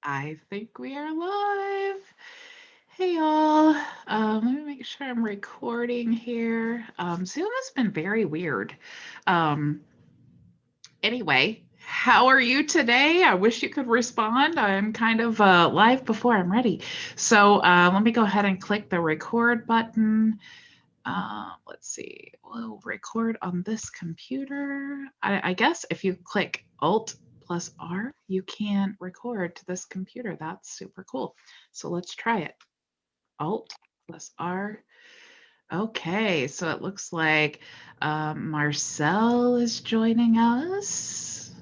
I think we are live. Hey y'all. Let me make sure I'm recording here. Zoom has been very weird. Um, anyway, how are you today? I wish you could respond. I'm kind of live before I'm ready. So let me go ahead and click the record button. Let's see, we'll record on this computer. I guess if you click Alt plus R, you can record to this computer. That's super cool. So let's try it. Alt plus R. Okay, so it looks like Marcel is joining us.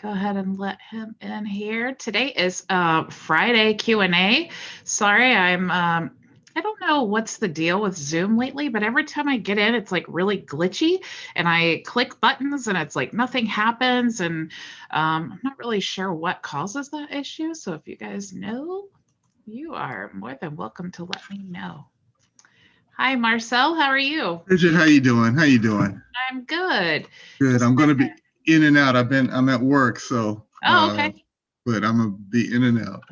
Go ahead and let him in here. Today is Friday Q&A. Sorry, I don't know what's the deal with Zoom lately, but every time I get in, it's like really glitchy and I click buttons and it's like nothing happens. And I'm not really sure what causes that issue. So if you guys know, you are more than welcome to let me know. Hi, Marcel. How are you? Bridget, how you doing? How you doing? I'm good. Good. Just I'm going to be in and out. I'm at work, so Oh, okay. but I'm gonna be in and out.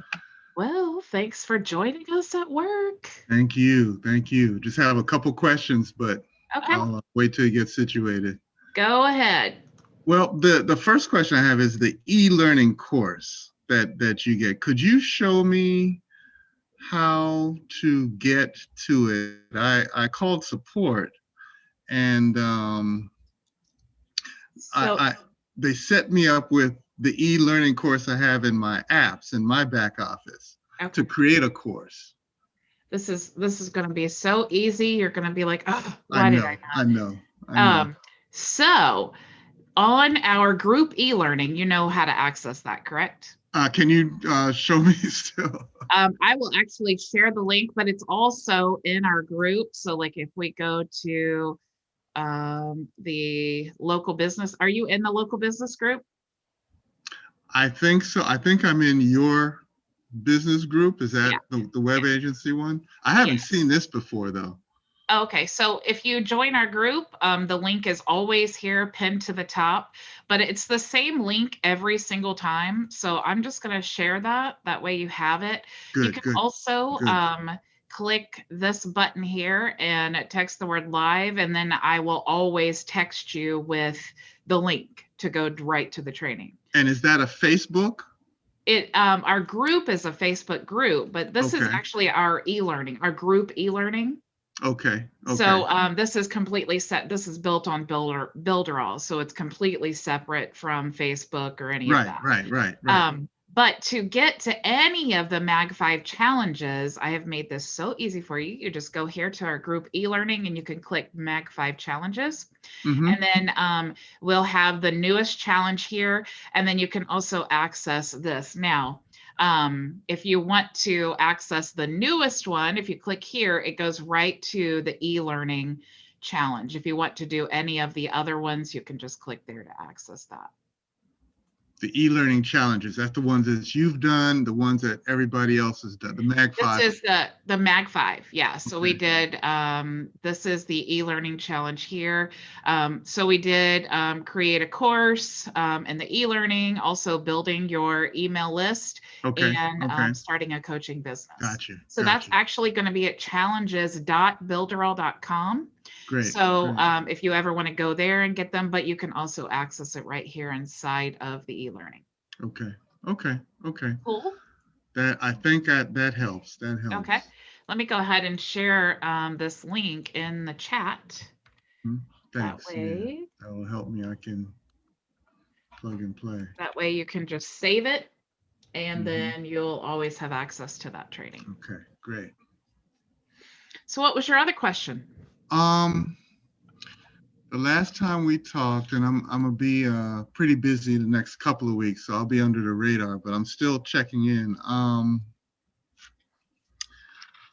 Well, thanks for joining us at work. Thank you. Thank you. Just have a couple questions, but Okay, I'll wait till you get situated. go ahead. Well, the first question I have is the e-learning course that you get. Could you show me how to get to it? I called support and So, I they set me up with the e-learning course I have in my apps in my back office okay, to create a course. this is going to be so easy. You're going to be like, oh, I why did I know, I know, I not? know. So on our group e-learning, you know how to access that, correct? Can you show me still? I will actually share the link, but it's also in our group. So, like, if we go to the local business, are you in the local business group? I think so. I think I'm in your business group. Is Yeah, that the web yeah, agency one? I haven't yes. seen this before though. Okay, so if you join our group, the link is always here pinned to the top, but it's the same link every single time. So I'm just going to share that. That way you have it. You Good, can good, also good. click this button here and text the word live, and then I will always text you with the link to go right to the training. And is that a Facebook? Our group is a Facebook group, but this is Okay, actually our e-learning, our group e-learning. okay, okay. So this is completely set. This is built on Builderall, so it's completely separate from Facebook or any of Right, that. right, right, right. But to get to any of the Mag 5 challenges, I have made this so easy for you. You just go here to our group e-learning and you can click Mag 5 challenges. Mm-hmm. And then we'll have the newest challenge here. And then you can also access this. Now, if you want to access the newest one, if you click here, it goes right to the e-learning challenge. If you want to do any of the other ones, you can just click there to access that. The e-learning challenges. That's the ones that you've done, the ones that everybody else has done. The Mag This 5. is the Mag 5. Yeah. So we Okay. did, this is the e-learning challenge here. So we did create a course in the e-learning, also building your email list Okay. and Okay. starting a coaching business. Gotcha. So that's Gotcha. actually going to be at challenges.builderall.com. Great. So Great. if you ever want to go there and get them, but you can also access it right here inside of the e-learning. Okay. Okay. Okay. Cool. That I think that helps. That Okay. helps. Let me go ahead and share this link in the chat. Hmm. That Thanks. Yeah. way, That will help me. I can plug and play. that way you can just save it and Hmm. then you'll always have access to that training. Okay. Great. So what was your other question? Um, the last time we talked, and I'm gonna be pretty busy the next couple of weeks, so I'll be under the radar, but I'm still checking in.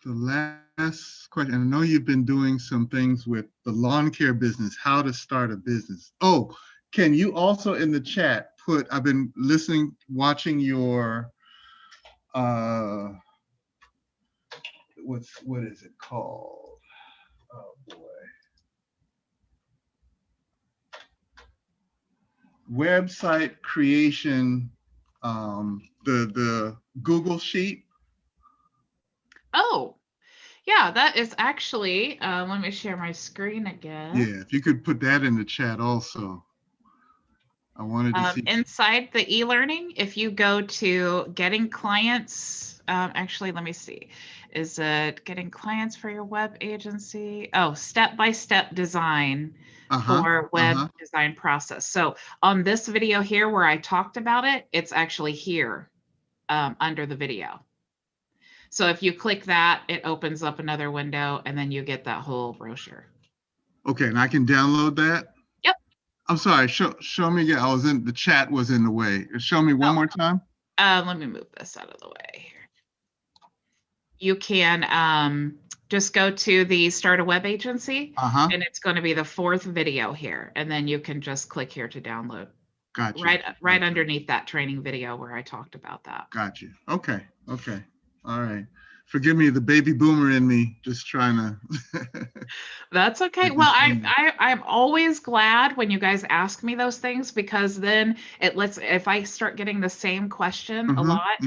The last question, and I know you've been doing some things with the lawn care business, how to start a business. Oh, can you also in the chat put, I've been listening, watching your, uh, what is it called? Oh boy. Website creation the Google sheet. Oh, yeah, that is actually, let me share my screen again. Yeah, if you could put that in the chat also. I wanted to see. Inside the e-learning, if you go to getting clients, actually, let me see. Is it getting clients for your web agency? Oh, step-by-step design for web design process. So on this video here where I talked about it, it's actually here under the video. So if you click that, it opens up another window and then you get that whole brochure. Okay, and I can download that? Yep. I'm sorry, show me again. The chat was in the way. Show me one more time. Let me move this out of the way here. You can just go to the Start a Web Agency, and it's going to be the 4th video here, and then you can just click here to download. Gotcha. Right underneath that training video where I talked about that. Gotcha. Okay. All right. Forgive me, the baby boomer in me, just trying to. That's okay. Well, I'm always glad when you guys ask me those things, because then it lets, if I start getting the same question a lot,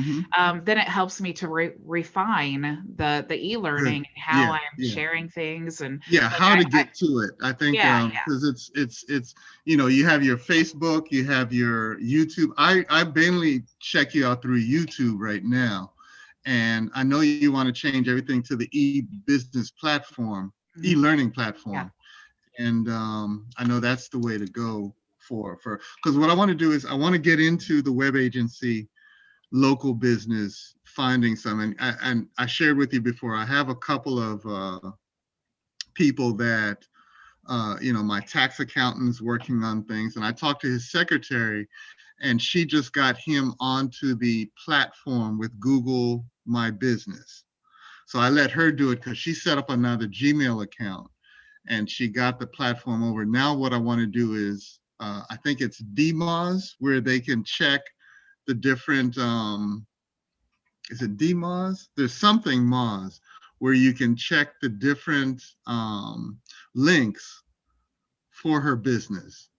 then it helps me to refine the e-learning, how I'm sharing things, and how to get to it. I think because it's you have your Facebook, you have your YouTube. I mainly check you out through YouTube right now. And I know you want to change everything to the e-business platform, e-learning platform. Yeah. And I know that's the way to go because what I want to do is I want to get into the web agency, local business, finding some. And I shared with you before, I have a couple of people that, my tax accountant's working on things. And I talked to his secretary, and she just got him onto the platform with Google My Business. So I let her do it because she set up another Gmail account and she got the platform over. Now what I want to do is, I think it's DMOZ, where they can check the different, is it DMOZ? There's something Moz, where you can check the different links for her business.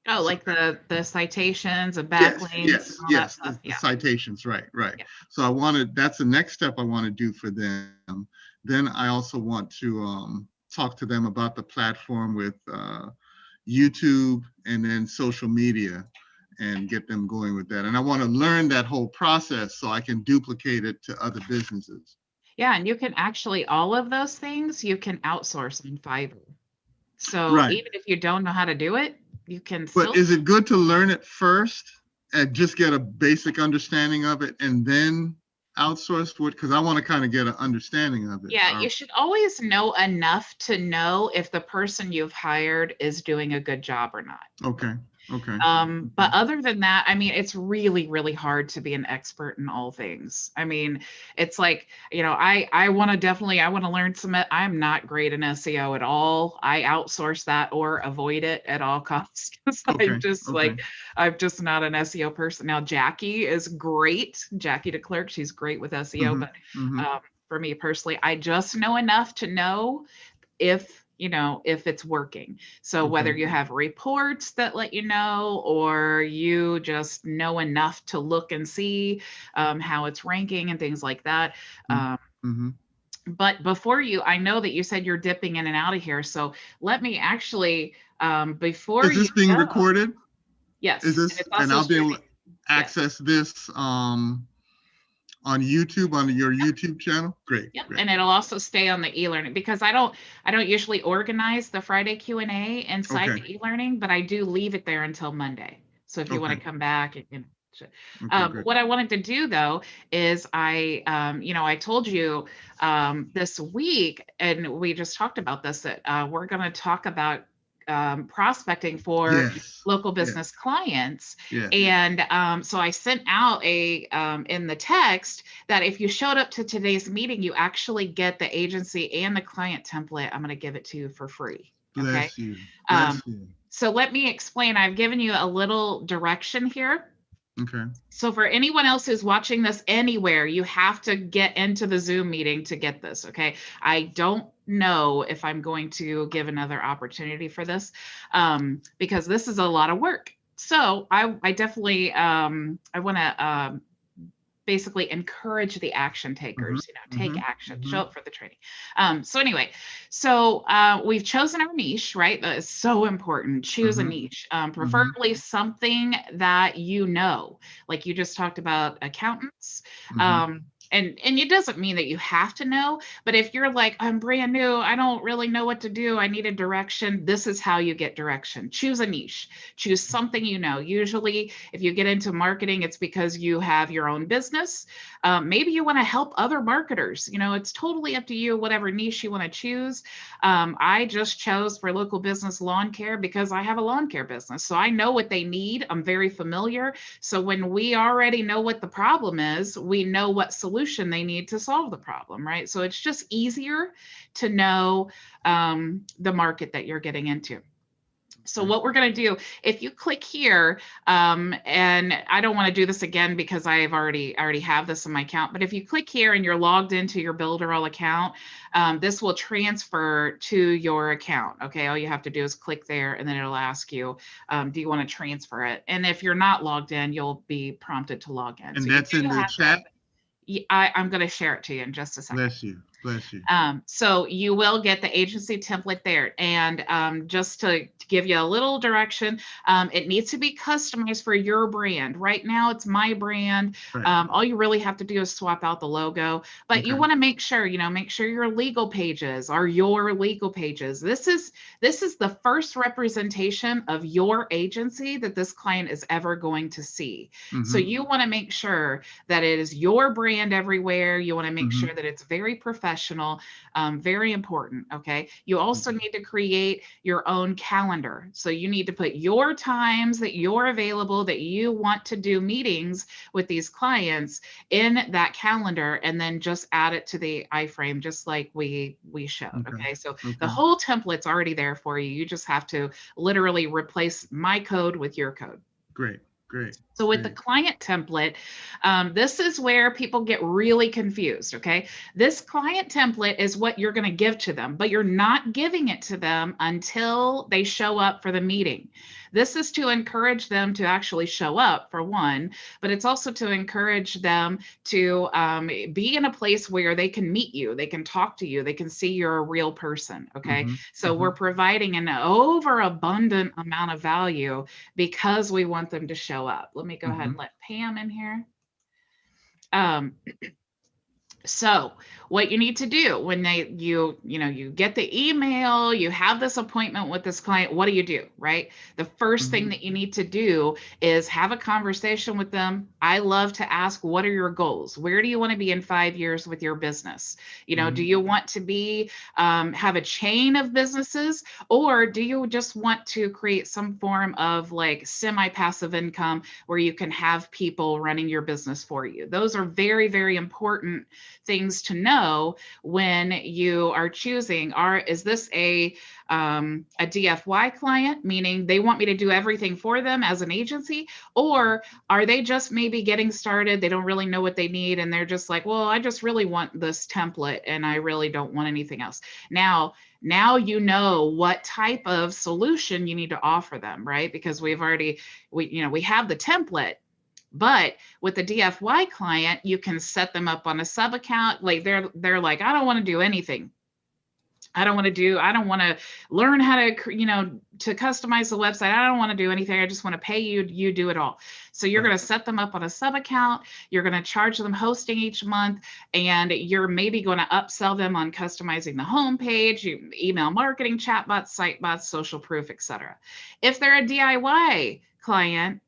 Oh, so, like the citations and backlinks. Yes, the citations, right. Yeah. So that's the next step I want to do for them. Then I also want to talk to them about the platform with YouTube and then social media and get them going with that. And I want to learn that whole process so I can duplicate it to other businesses. Yeah, and you can actually, all of those things, you can outsource in Fiverr. So even if you don't know how to do it, you can still. But is it good to learn it first and just get a basic understanding of it and then outsource it? Because I want to kind of get an understanding of it. Yeah, you should always know enough to know if the person you've hired is doing a good job or not. Okay. But other than that, I mean, it's really, really hard to be an expert in all things. I mean, it's like, I want to learn some, I'm not great in SEO at all. I outsource that or avoid it at all costs. I'm just not an SEO person. Now, Jackie is great. Jackie DeClerc, she's great with SEO, but for me personally, I just know enough to know if it's working. So whether you have reports that let you know, or you just know enough to look and see how it's ranking and things like that. But before I know that you said you're dipping in and out of here. So let me actually, before Is this being recorded? Yes. Is this, and I'll be able to access this on YouTube, on your YouTube channel? Great. Yep. Great. And it'll also stay on the e-learning, because I don't usually organize the Friday Q&A inside the e-learning, but I do leave it there until Monday. So if you want to come back, what I wanted to do though is I told you this week, and we just talked about this, that we're going to talk about prospecting for local business clients. And so I sent out in the text that if you showed up to today's meeting, you actually get the agency and the client template. I'm going to give it to you for free. Okay. Bless you. Bless you. So let me explain. I've given you a little direction here. Okay. So for anyone else who's watching this anywhere, you have to get into the Zoom meeting to get this. Okay. I don't know if I'm going to give another opportunity for this because this is a lot of work. So I definitely I want to basically encourage the action Mm-hmm. takers, take Mm-hmm. action, Mm-hmm. show up for the training. So anyway, so we've chosen our niche, right? That is so important. Choose a Mm-hmm. niche, Mm-hmm. preferably something that like you just talked about accountants. Mm-hmm. And it doesn't mean that you have to know, but if you're like, I'm brand new, I don't really know what to do, I need a direction, this is how you get direction. Choose a niche, choose something Usually, if you get into marketing, it's because you have your own business. Maybe you want to help other marketers. It's totally up to you, whatever niche you want to choose. I just chose for local business lawn care because I have a lawn care business. So I know what they need. I'm very familiar. So when we already know what the problem is, we know what solution they need to solve the problem, right? So it's just easier to know the market that you're getting into. So what we're going to do, if you click here, and I don't want to do this again because I already have this in my account, but if you click here and you're logged into your Builderall account, this will transfer to your account. Okay, all you have to do is click there, and then it'll ask you, do you want to transfer it? And if you're not logged in, you'll be prompted to log in. And So you that's do in the have to. chat. I'm going to share it to you in just a second. Bless you. Bless you. So you will get the agency template there. And just to give you a little direction, it needs to be customized for your brand. Right now, it's my brand. Right. All you really have to do is swap out the logo, but you Okay. want to make sure, make sure your legal pages are your legal pages. This is the first representation of your agency that this client is ever going to see. So Mm-hmm. you want to make sure that it is your brand everywhere. You want to make Mm-hmm. sure that it's very professional, very important. Okay. You also need to create your own calendar. So you need to put your times that you're available, that you want to do meetings with these clients in that calendar, and then just add it to the iframe, just like we showed. Okay. Okay. So the Okay. whole template's already there for you. You just have to literally replace my code with your code. Great. Great. So with the Great. client template, this is where people get really confused, okay? This client template is what you're going to give to them, but you're not giving it to them until they show up for the meeting. This is to encourage them to actually show up, for one, but it's also to encourage them to be in a place where they can meet you, they can talk to you, they can see you're a real person, okay? Mm-hmm. So Mm-hmm. we're providing an overabundant amount of value because we want them to show up. Let me go ahead Mm-hmm. and let Pam in here. Um, so what you need to do when you get the email, you have this appointment with this client, what do? Right? The first Mm-hmm. thing that you need to do is have a conversation with them. I love to ask, what are your goals? Where do you want to be in 5 years with your business? Mm-hmm. Do you want to be have a chain of businesses, or do you just want to create some form of like semi-passive income where you can have people running your business for you? Those are very, very important things to know when you are choosing. Is this a DFY client, meaning they want me to do everything for them as an agency, or are they just maybe getting started, they don't really know what they need, and they're just like, well, I just really want this template and I really don't want anything else. Now you know what type of solution you need to offer them, right? Because we have the template. But with the DFY client, you can set them up on a sub account. Like they're like, I don't want to do anything. I don't want to learn how to, to customize the website. I don't want to do anything. I just want to pay you. You do it all. So you're Right. going to set them up on a sub account. You're going to charge them hosting each month, and you're maybe going to upsell them on customizing the homepage, email marketing, chatbots, site bots, social proof, etc. If they're a DIY client,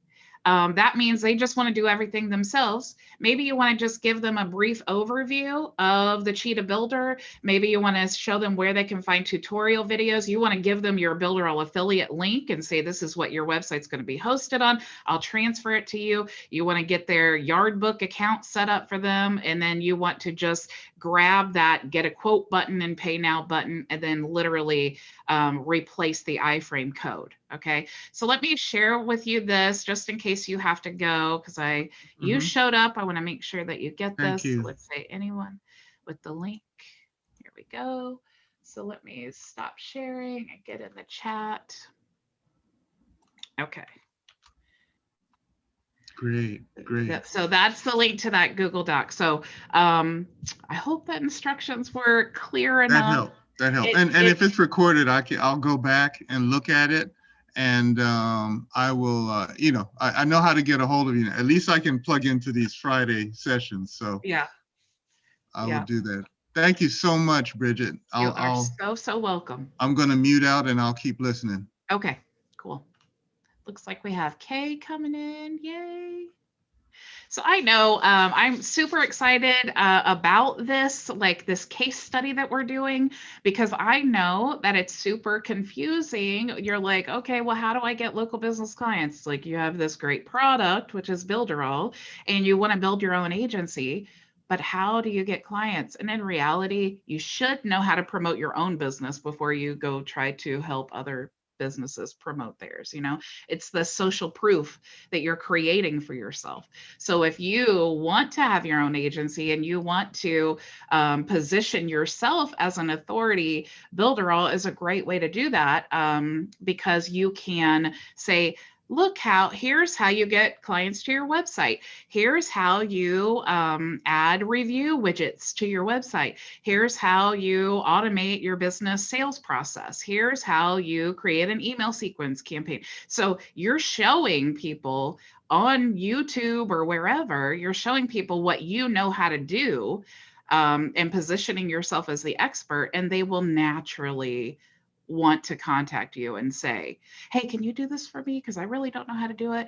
that means they just want to do everything themselves. Maybe you want to just give them a brief overview of the Cheetah Builder. Maybe you want to show them where they can find tutorial videos. You want to give them your Builderall affiliate link and say, this is what your website's going to be hosted on. I'll transfer it to you. You want to get their Yardbook account set up for them. And then you want to just grab that, get a quote button and pay now button, and then literally replace the iframe code. Okay. So let me share with you this just in case you have to go, because you Mm-hmm. showed up. I want to make sure that you get Thank this. So you. let's say anyone with the link. Here we go. So let me stop sharing and get in the chat. Okay. Great, great. So that's the link to that Google Doc. So I hope that instructions were clear That enough. helped. That helped. It, And it if it's recorded, I'll go back and look at it, and I will. I know how to get a hold of you. At least I can plug into these Friday sessions. So yeah, I will yeah. do that. Thank you so much, Bridget. You are so welcome. I'm going to mute out and I'll keep listening. Okay, cool. Looks like we have Kay coming in. Yay. So I know I'm super excited about this, like this case study that we're doing, because I know that it's super confusing. You're like, okay, well, how do I get local business clients? Like you have this great product, which is Builderall, and you want to build your own agency. But how do you get clients? And in reality, you should know how to promote your own business before you go try to help other businesses promote theirs. It's the social proof that you're creating for yourself. So if you want to have your own agency and you want to position yourself as an authority, Builderall is a great way to do that, because you can say, look, here's how you get clients to your website. Here's how you add review widgets to your website. Here's how you automate your business sales process. Here's how you create an email sequence campaign. So you're showing people on YouTube or wherever, you're showing people what you know how to do, and positioning yourself as the expert, and they will naturally want to contact you and say, hey, can you do this for me? Because I really don't know how to do it.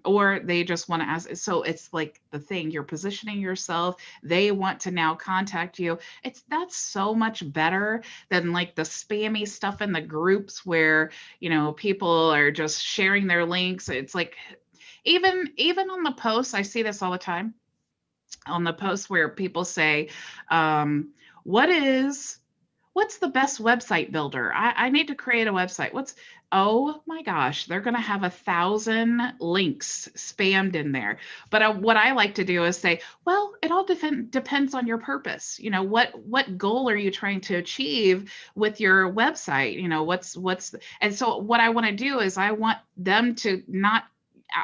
Or they just want to ask. So it's like the thing, you're positioning yourself. They want to now contact you. That's so much better than like the spammy stuff in the groups where, people are just sharing their links. It's like, even on the posts, I see this all the time on the posts where people say, what's the best website builder? I need to create a website. Oh my gosh, they're going to have 1,000 links spammed in there. But what I like to do is say, well, it all depends on your purpose. What goal are you trying to achieve with your website? And so what I want to do is I want them to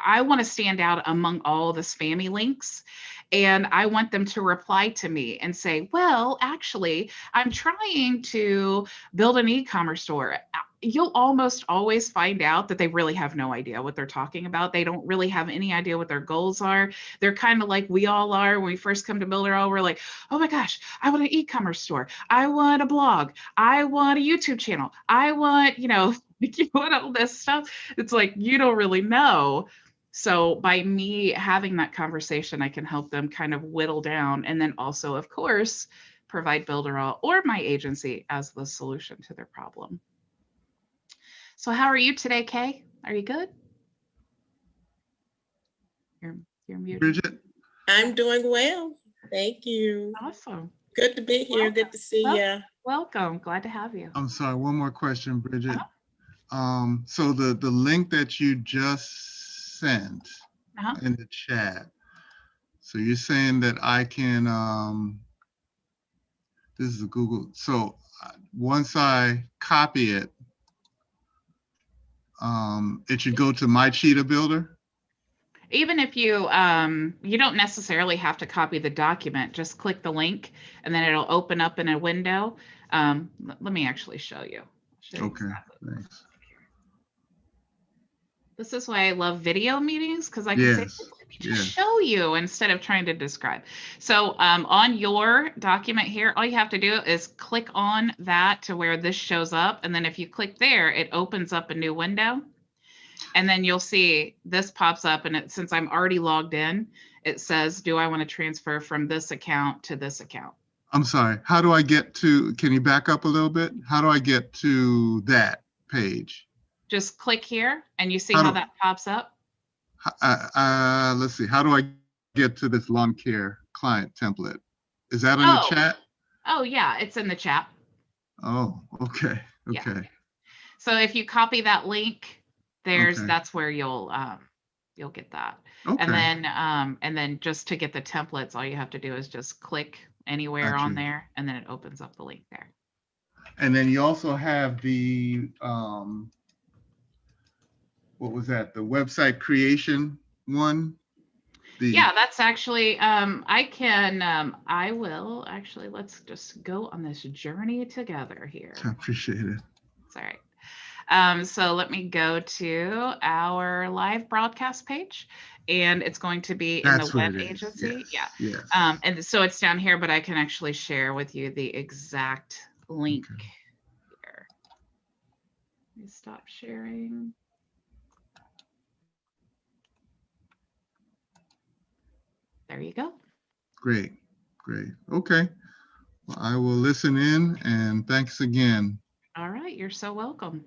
I want to stand out among all the spammy links. And I want them to reply to me and say, well, actually, I'm trying to build an e-commerce store. You'll almost always find out that they really have no idea what they're talking about. They don't really have any idea what their goals are. They're kind of like we all are when we first come to Builderall. We're like, oh my gosh, I want an e-commerce store. I want a blog. I want a YouTube channel. I want, you want all this stuff. It's like, you don't really know. So by me having that conversation, I can help them kind of whittle down, and then also, of course, provide Builderall or my agency as the solution to their problem. So how are you today, Kay? Are you good? You're muted. Bridget? I'm doing well. Thank you. Awesome. Good to be here. Good to see you. Welcome. Glad to have you. I'm sorry, one more question, Bridget. So the link that you just sent in the chat, so you're saying that I can, this is a Google, so once I copy it, it should go to my Cheetah Builder? Even if you don't necessarily have to copy the document, just click the link and then it'll open up in a window. Let me actually show you. Okay, thanks. This is why I love video meetings, because I can say, let me just show you instead of trying to describe. So on your document here, all you have to do is click on that to where this shows up. And then if you click there, it opens up a new window. And then you'll see this pops up. And since I'm already logged in, it says, do I want to transfer from this account to this account? I'm sorry. How do I get to, can you back up a little bit? How do I get to that page? Just click here and you see how that pops up. Let's see. How do I get to this lawn care client template? Is that in the chat? Oh, yeah. It's in the chat. Oh, okay. Okay. Yeah. So if you copy that link, that's where you'll get that. Okay. And then just to get the templates, all you have to do is just click anywhere on there, and then it opens up the link there. And then you also have the what was that? The website creation one? Yeah, that's actually, I will actually, let's just go on this journey together here. I appreciate it. It's all right. So let me go to our live broadcast page, and it's going to be in the That's what web it is. agency. Yes. Yeah. Yes. And so it's down here, but I can actually share with you the exact link here. Let me stop sharing. There you go. Great. Great. Okay. Well, I will listen in, and thanks again. All right. You're so welcome.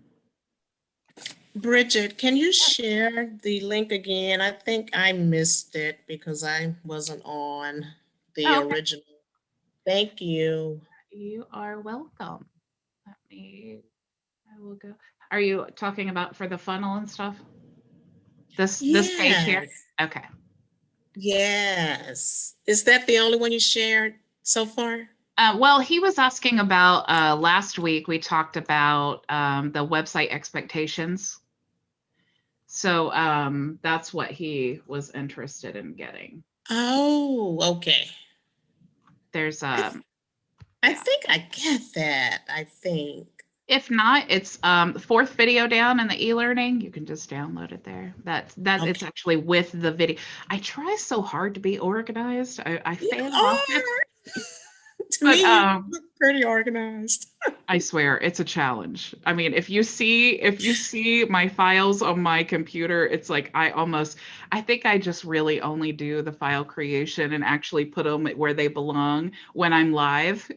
Bridget, can you share the link again? I think I missed it because I wasn't on the Oh, okay. original. Thank you. You are welcome. I will go. Are you talking about for the funnel and stuff? This page here? Yes. Okay. Yes. Is that the only one you shared so far? Well, he was asking about last week we talked about the website expectations. So that's what he was interested in getting. Oh, okay. There's I yeah. think I get that. I think. If not, it's the fourth video down in the e-learning. You can just download it there. That Okay. it's actually with the video. I try so hard to be organized. I You fail are. often. To But me, you look pretty organized. I swear it's a challenge. I mean, if you see my files on my computer, it's like I think I just really only do the file creation and actually put them where they belong when I'm live.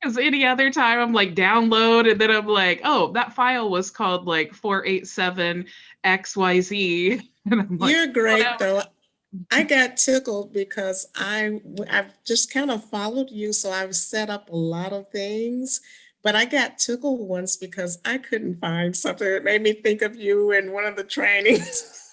Because any other time I'm like download and then I'm like, oh, that file was called like 487 XYZ. And I'm like, You're great, whatever. though. I got tickled because I've just kind of followed you, so I've set up a lot of things. But I got tickled once because I couldn't find something that made me think of you in one of the trainings.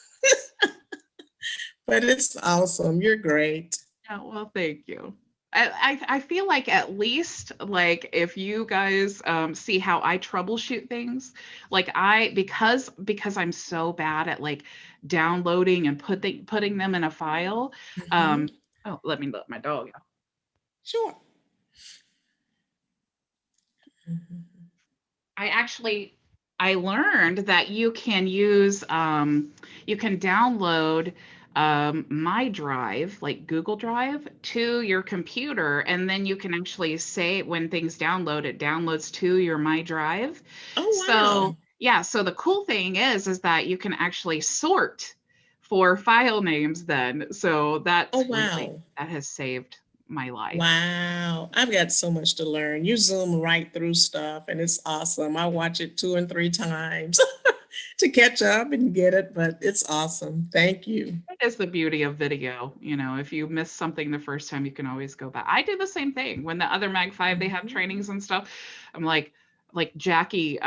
But it's awesome. You're great. Yeah, well, thank you. I feel like at least like if you guys see how I troubleshoot things, like because I'm so bad at like downloading and putting them in a file. Mhm. Oh, let me let my dog out. Sure. Mhm. I learned that you can use you can download my drive, like Google Drive, to your computer, and then you can actually say when things download, it downloads to your my drive. Oh, So wow. yeah, so the cool thing is that you can actually sort for file names then. So Oh, that's really wow. that has saved my life. Wow. I've got so much to learn. You zoom right through stuff and it's awesome. I watch it 2 and 3 times to catch up and get it, but it's awesome. Thank you. That is the beauty of video. You know, if you miss something the first time, you can always go back. I do the same thing. When the other Mag 5, they have Mhm. trainings and stuff. I'm like Jackie,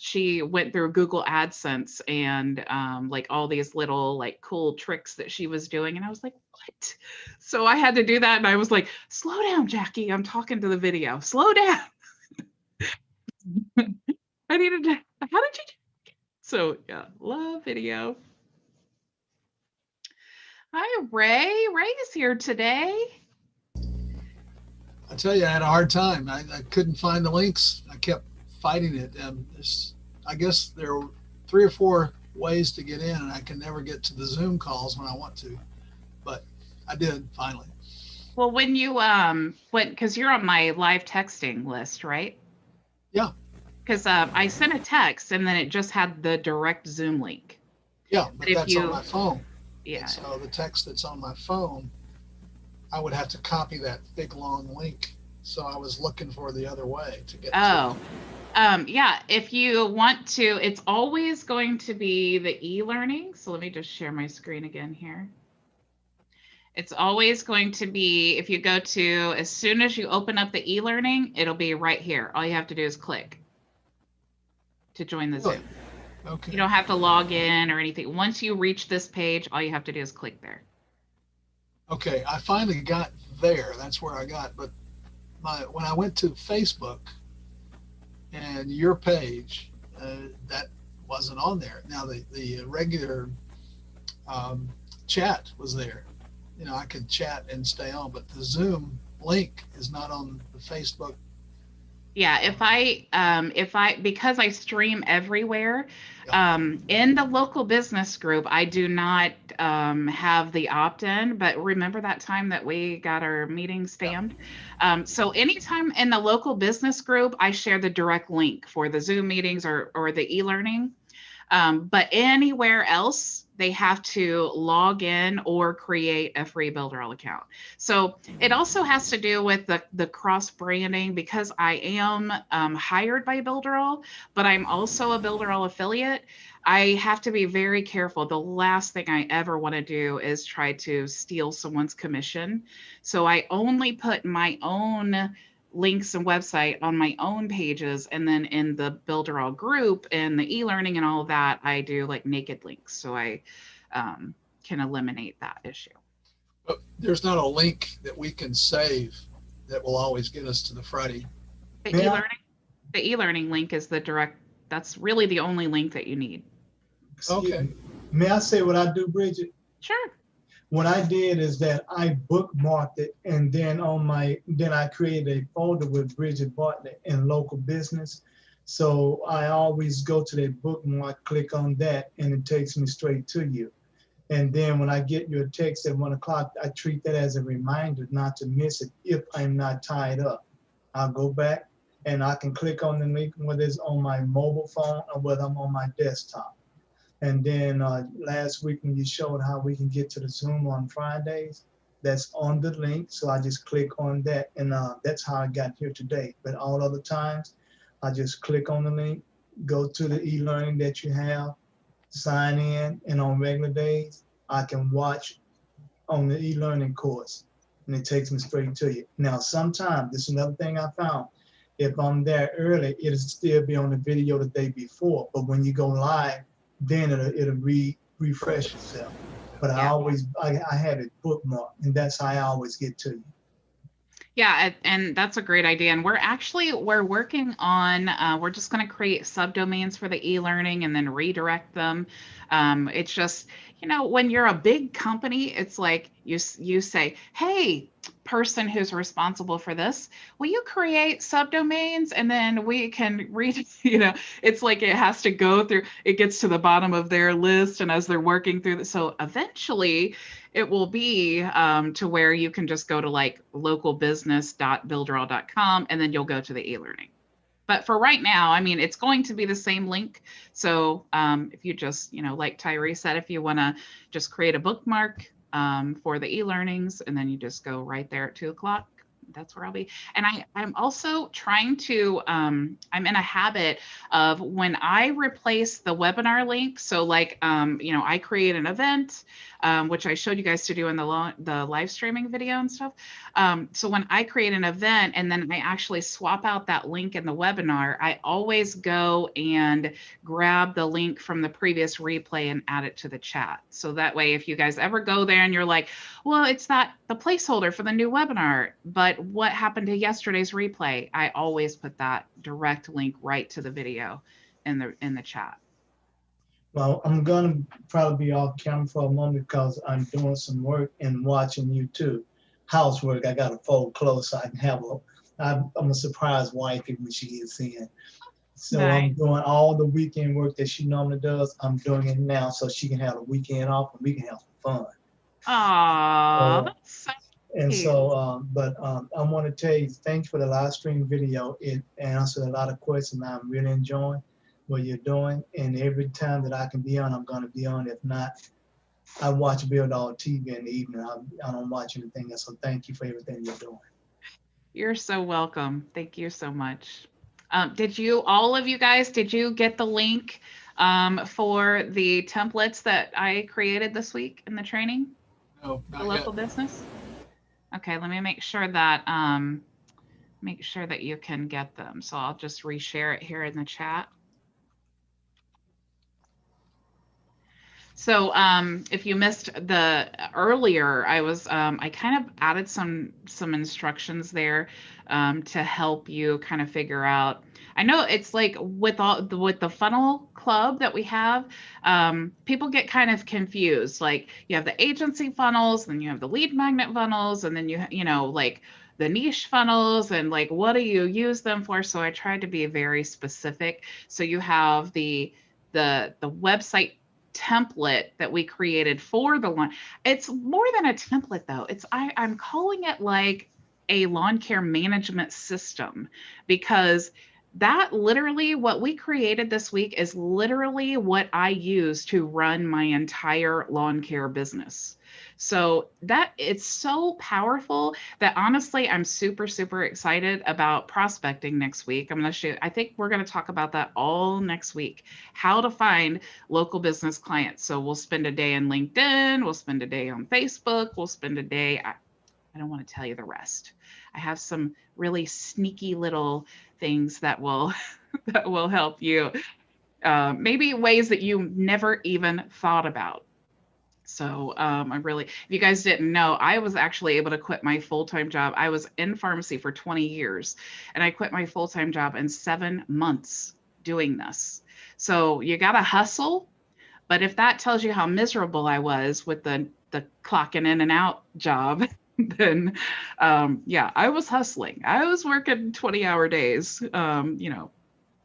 she went through Google AdSense and like all these little like cool tricks that she was doing. And I was like, what? So I had to do that. And I was like, slow down, Jackie. I'm talking to the video. Slow down. I needed to, how did you? So yeah, love video. Hi, Ray. Ray is here today. I tell you, I had a hard time. I couldn't find the links. I kept fighting it. I guess there are 3 or 4 ways to get in, and I can never get to the Zoom calls when I want to. But I did finally. Well, when you because you're on my live texting list, right? Yeah. Because I sent a text and then it just had the direct Zoom link. Yeah, But but if that's on you, my phone. yeah, And so the text that's on my phone, I would have to copy that big long link. So I was looking for the other way to get to oh, it. yeah. If you want to, it's always going to be the e-learning. So let me just share my screen again here. It's always going to be, if you go to, as soon as you open up the e-learning, it'll be right here. All you have to do is click to join the Really? Zoom. Okay. You don't have to log in or anything. Once you reach this page, all you have to do is click there. Okay. I finally got there. That's where I got. But when I went to Facebook and your page, that wasn't on there. Now the regular chat was there. You know, I could chat and stay on, but the Zoom link is not on the Facebook. Yeah, if I because I stream everywhere, Yeah. in the local business group, I do not have the opt-in, but remember that time that we got our meeting Yeah. spammed? So anytime in the local business group, I share the direct link for the Zoom meetings or the e-learning. But anywhere else, they have to log in or create a free Builderall account. So it also has to do with the cross branding because I am hired by Builderall, but I'm also a Builderall affiliate. I have to be very careful. The last thing I ever want to do is try to steal someone's commission. So I only put my own links and website on my own pages, and then in the Builderall group and the e-learning and all of that, I do like naked links, so I can eliminate that issue. But there's not a link that we can save that will always get us to the Friday. The May I? e-learning, the e-learning link is the direct. That's really the only link that you need. Excuse Okay. me. May I say what I do, Bridget? Sure. What I did is that I bookmarked it, and then then I created a folder with Bridget Bartlett in local business. So I always go to that bookmark, click on that, and it takes me straight to you. And then when I get your text at 1 o'clock, I treat that as a reminder not to miss it if I'm not tied up. I'll go back and I can click on the link, whether it's on my mobile phone or whether I'm on my desktop. And then last week when you showed how we can get to the Zoom on Fridays, that's on the link. So I just click on that, and that's how I got here today. But all other times, I just click on the link, go to the e-learning that you have, sign in, and on regular days, I can watch on the e-learning course, and it takes me straight to you. Now, sometimes, this is another thing I found, if I'm there early, it'll still be on the video the day before, but when you go live, then it'll refresh itself. But Yeah. I have it bookmarked, and that's how I always get to you. Yeah, and that's a great idea. And we're working on we're just going to create subdomains for the e-learning and then redirect them. It's just, when you're a big company, it's like you say, hey, person who's responsible for this, will you create subdomains and then we can read, it's like it has to go through, it gets to the bottom of their list, and as they're working through so eventually it will be to where you can just go to like localbusiness.builderall.com and then you'll go to the e-learning. But for right now, I mean, it's going to be the same link. So if you just, like Tyree said, if you want to just create a bookmark for the e-learnings, and then you just go right there at 2 o'clock, that's where I'll be. And I'm also trying to, I'm in a habit of when I replace the webinar link. So like, I create an event, which I showed you guys to do in the live streaming video and stuff. So when I create an event and then I actually swap out that link in the webinar, I always go and grab the link from the previous replay and add it to the chat. So that way, if you guys ever go there and you're like, well, it's not the placeholder for the new webinar, but what happened to yesterday's replay? I always put that direct link right to the video in the chat. Well, I'm gonna probably be off camera for a moment because I'm doing some work and watching you too. Housework, I gotta fold clothes so I can have I'm a surprise wifey when she gets in. So Nice. I'm doing all the weekend work that she normally does. I'm doing it now so she can have a weekend off and we can have some fun. Aw, that's so And cute. so, I want to tell you, thanks for the live stream video. It answered a lot of questions. I'm really enjoying what you're doing. And every time that I can be on, I'm going to be on. If not, I watch Builderall TV in the evening. I don't watch anything else. So thank you for everything you're doing. You're so welcome. Thank you so much. All of you guys, did you get the link for the templates that I created this week in the training? No, The not local yet. business? Okay, let me make sure that you can get them. So I'll just reshare it here in the chat. So if you missed the earlier, I kind of added some instructions there to help you kind of figure out. I know it's like with the funnel club that we have, people get kind of confused. Like you have the agency funnels, then you have the lead magnet funnels, and then you know like the niche funnels and like what do you use them for? So I tried to be very specific. So you have the website template that we created for the lawn. It's more than a template though. I'm calling it like a lawn care management system, because that literally what we created this week is literally what I use to run my entire lawn care business. So that it's so powerful that honestly, I'm super, super excited about prospecting next week. I think we're going to talk about that all next week, how to find local business clients. So we'll spend a day in LinkedIn, we'll spend a day on Facebook, we'll spend a day. I don't want to tell you the rest. I have some really sneaky little things that will that will help you. Maybe ways that you never even thought about. So if you guys didn't know, I was actually able to quit my full-time job. I was in pharmacy for 20 years, and I quit my full-time job in 7 months doing this. So you got to hustle. But if that tells you how miserable I was with the clocking in and out job, then yeah, I was hustling. I was working 20-hour days,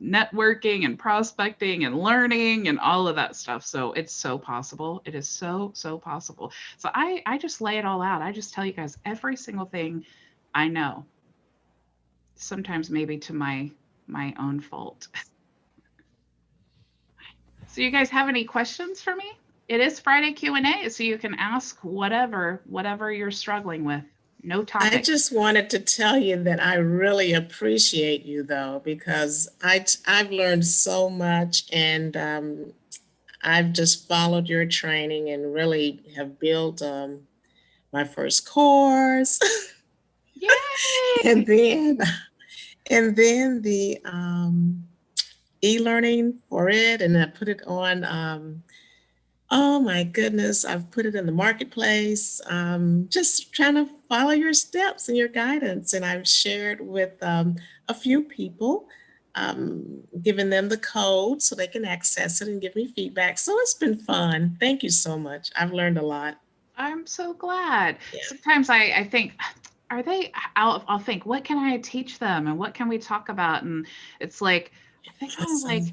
networking and prospecting and learning and all of that stuff. So it's so possible. It is so, so possible. So I just lay it all out. I just tell you guys every single thing I know. Sometimes maybe to my own fault. So you guys have any questions for me? It is Friday Q&A, so you can ask whatever you're struggling with. No topic. I just wanted to tell you that I really appreciate you, though, because I've learned so much, and I've just followed your training and really have built my first course. Yay! and then the e-learning for it, and I put it on. Oh my goodness, I've put it in the marketplace, just trying to follow your steps and your guidance. And I've shared with a few people, giving them the code so they can access it and give me feedback. So it's been fun. Thank you so much. I've learned a lot. I'm so glad. Yeah. Sometimes I think, I'll think, what can I teach them and what can we talk about? And it's like, I think I'm like,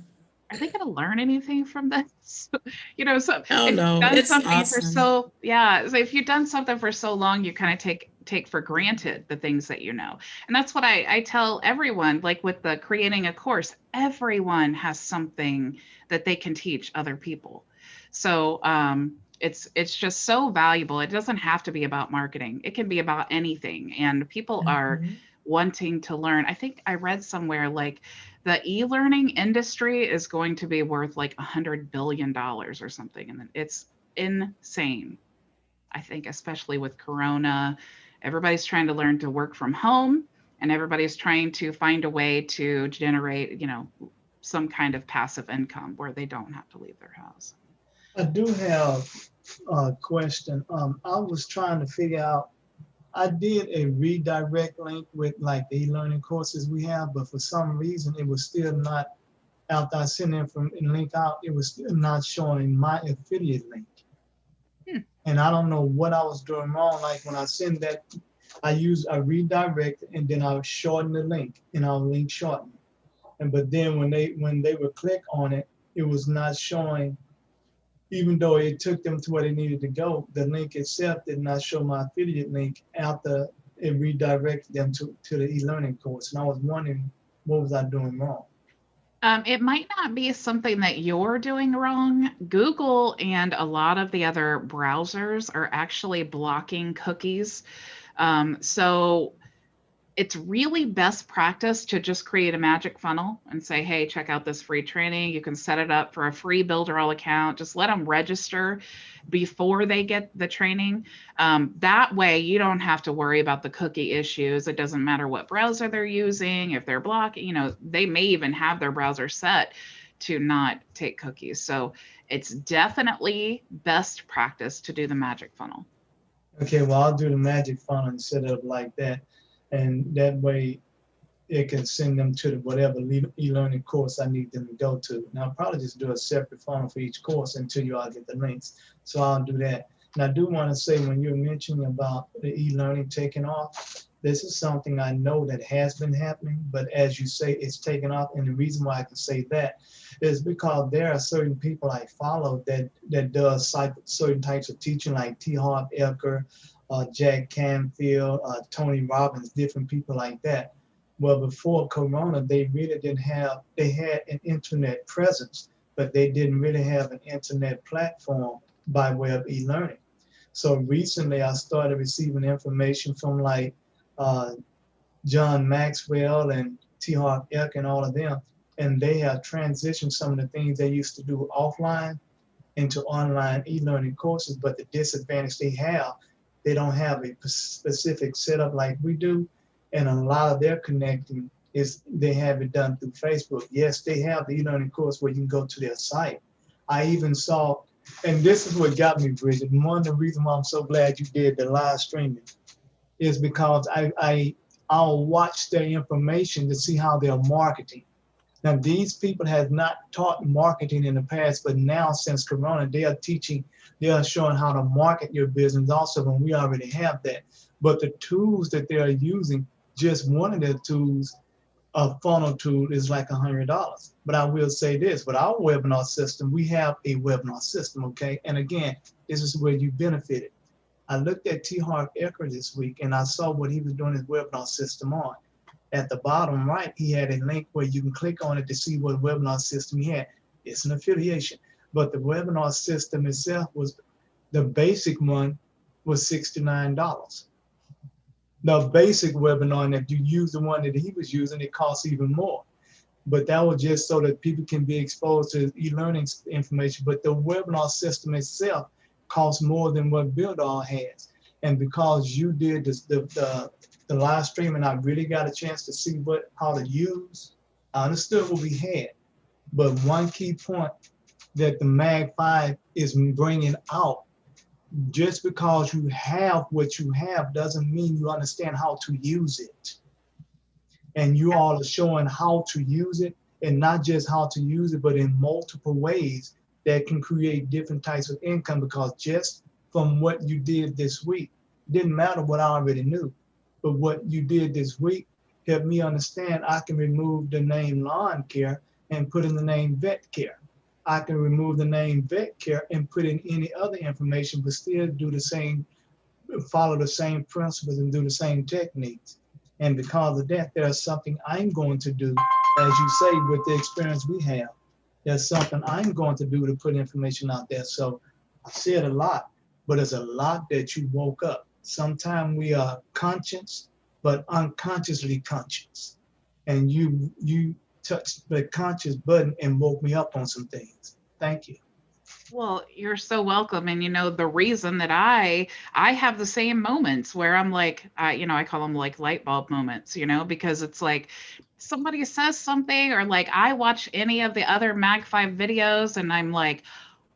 are they going to learn anything from this? So if no, you've done it's something for awesome. so if you've done something for so long, you kind of take for granted the things that you know. And that's what I tell everyone, like with the creating a course, everyone has something that they can teach other people. So it's just so valuable. It doesn't have to be about marketing. It can be about anything. And people are wanting to learn. I think I read somewhere like the e-learning industry is going to be worth like $100 billion or something. And it's insane. I think, especially with Corona, everybody's trying to learn to work from home, and everybody's trying to find a way to generate, some kind of passive income where they don't have to leave their house. I do have a question. I was trying to figure out, I did a redirect link with like the e-learning courses we have, but for some reason it was still not, after I sent the link out, it was still not showing my affiliate link. And I don't know what I was doing wrong. Like when I send that, I redirect and then I would shorten the link and I'll link shorten. But then when they would click on it, it was not showing. Even though it took them to where they needed to go, the link itself did not show my affiliate link after it redirected them to the e-learning course. And I was wondering, what was I doing wrong? It might not be something that you're doing wrong. Google and a lot of the other browsers are actually blocking cookies. So it's really best practice to just create a magic funnel and say, hey, check out this free training. You can set it up for a free Builderall account. Just let them register before they get the training. That way you don't have to worry about the cookie issues. It doesn't matter what browser they're using. If they're blocking, they may even have their browser set to not take cookies. So it's definitely best practice to do the magic funnel. Okay, well, I'll do the magic funnel and set it up like that. And that way it can send them to the whatever e-learning course I need them to go to. Now, I'll probably just do a separate funnel for each course until you all get the links. So I'll do that. And I do want to say, when you're mentioning about the e-learning taking off, this is something I know that has been happening, but as you say, it's taken off. And the reason why I can say that is because there are certain people I follow that does certain types of teaching, like T. Harv Eker, Jack Canfield, Tony Robbins, different people like that. Well, before Corona, they really didn't have, they had an internet presence, but they didn't really have an internet platform by way of e-learning. So recently I started receiving information from like John Maxwell and T. Harv Eker and all of them, and they have transitioned some of the things they used to do offline into online e-learning courses. But the disadvantage they don't have a specific setup like we do, and a lot of their connecting is they have it done through Facebook. Yes, they have the e-learning course where you can go to their site. I even saw, and this is what got me, Bridget, and one of the reasons why I'm so glad you did the live streaming is because I'll watch their information to see how they're marketing. Now, these people have not taught marketing in the past, but now since Corona, they are teaching, they are showing how to market your business also, when we already have that. But the tools that they are using, just one of their tools, a funnel tool, is like $100. But I will say this, with our webinar system, we have a webinar system, okay? And again, this is where you benefited. I looked at T. Harv Eker this week, and I saw what he was doing his webinar system on. At the bottom right, he had a link where you can click on it to see what webinar system he had. It's an affiliation, but the webinar system itself was, the basic one was $69. The basic webinar, and if you use the one that he was using, it costs even more. But that was just so that people can be exposed to e-learning information. But the webinar system itself costs more than what Builderall has. And because you did this, the live stream, and I really got a chance to see how to use, I understood what we had. But one key point that the Mag 5 is bringing out, just because you have what you have doesn't mean you understand how to use it. And you all are showing how to use it, and not just how to use it, but in multiple ways that can create different types of income. Because just from what you did this week, didn't matter what I already knew, but what you did this week helped me understand I can remove the name lawn care and put in the name vet care. I can remove the name vet care and put in any other information, but still do the same, follow the same principles and do the same techniques. And because of that, there's something I'm going to do, as you say, with the experience we have. There's something I'm going to do to put information out there. So I said a lot, but it's a lot that you woke up. Sometimes we are conscious, but unconsciously conscious. And you touched the conscious button and woke me up on some things. Thank you. Well, you're so welcome. And the reason that I have the same moments where I'm like, I call them like light bulb moments, because it's like somebody says something, or like I watch any of the other Mag 5 videos and I'm like,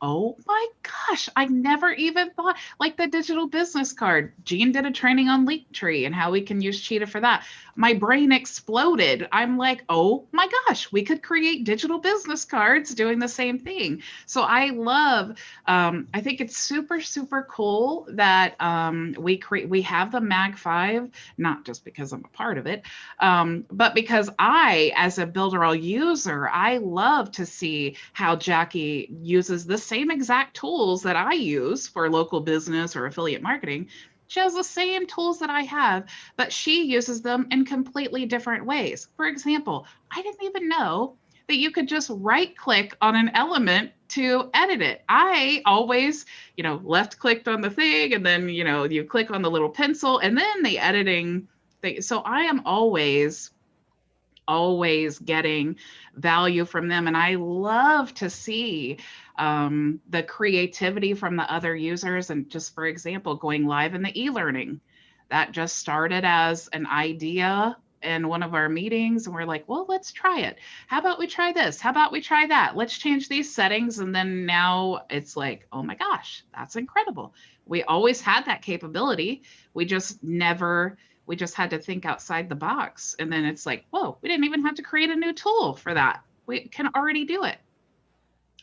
oh my gosh, I never even thought, like the digital business card. Jean did a training on Linktree and how we can use Cheetah for that. My brain exploded. I'm like, oh my gosh, we could create digital business cards doing the same thing. So I love, I think it's super, super cool that we have the Mag 5, not just because I'm a part of it, but because I, as a Builderall user, I love to see how Jackie uses the same exact tools that I use for local business or affiliate marketing. She has the same tools that I have, but she uses them in completely different ways. For example, I didn't even know that you could just right click on an element to edit it. I always, left clicked on the thing, and then, you click on the little pencil and then the editing thing. So I am always getting value from them. And I love to see the creativity from the other users. And just for example, going live in the e-learning, that just started as an idea in one of our meetings and we're like, well, let's try it. How about we try this? How about we try that? Let's change these settings. And then now it's like, oh my gosh, that's incredible. We always had that capability. We just had to think outside the box. And then it's like, whoa, we didn't even have to create a new tool for that. We can already do it.